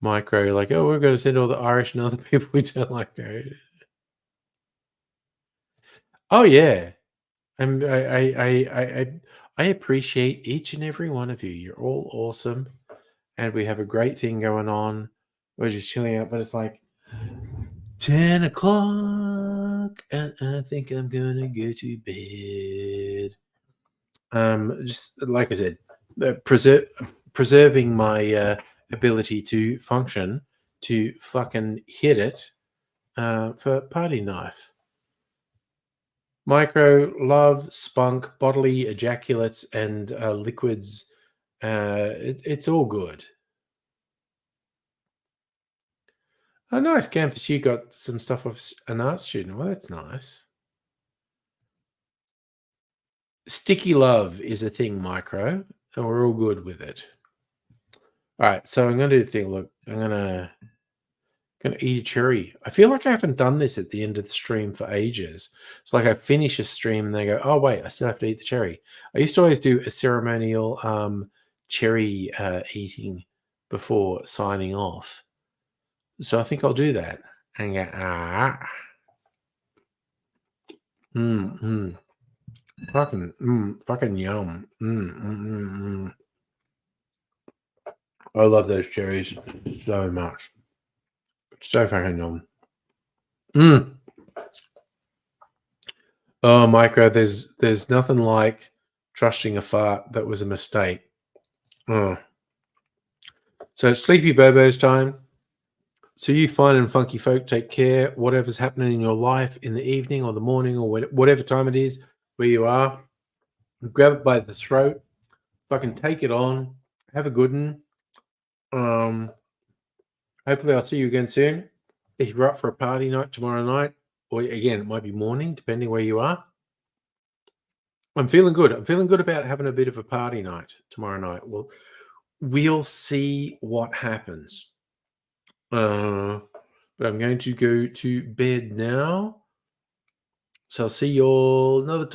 Micro, like, oh, we're going to send all the Irish and other people we don't like to. Oh yeah, I appreciate each and every one of you. You're all awesome, and we have a great thing going on. We're just chilling out, but it's like 10 o'clock, and I think I'm gonna go to bed. Just like I said, preserving my ability to function to fucking hit it for party knife. Micro, love, spunk, bodily ejaculates, and liquids. It's all good. Oh, nice, Campus. You got some stuff of an art student. Well, that's nice. Sticky love is a thing, Micro, and we're all good with it. All right, so I'm going to do the thing. Look, I'm gonna eat a cherry. I feel like I haven't done this at the end of the stream for ages. It's like I finish a stream and they go, "Oh wait, I still have to eat the cherry." I used to always do a ceremonial cherry eating before signing off. So I think I'll do that and go fucking yum. I love those cherries so much. So fucking yum. Oh, Micro, there's nothing like trusting a fart that was a mistake. Oh. So it's Sleepy Bobo's time. So you fine and funky folk take care. Whatever's happening in your life in the evening or the morning or whatever time it is where you are, grab it by the throat, fucking take it on, have a good one. Hopefully I'll see you again soon. If you're up for a party night tomorrow night, or again, it might be morning, depending where you are. I'm feeling good. I'm feeling good about having a bit of a party night tomorrow night. Well, we'll see what happens. But I'm going to go to bed now. So I'll see you all another time.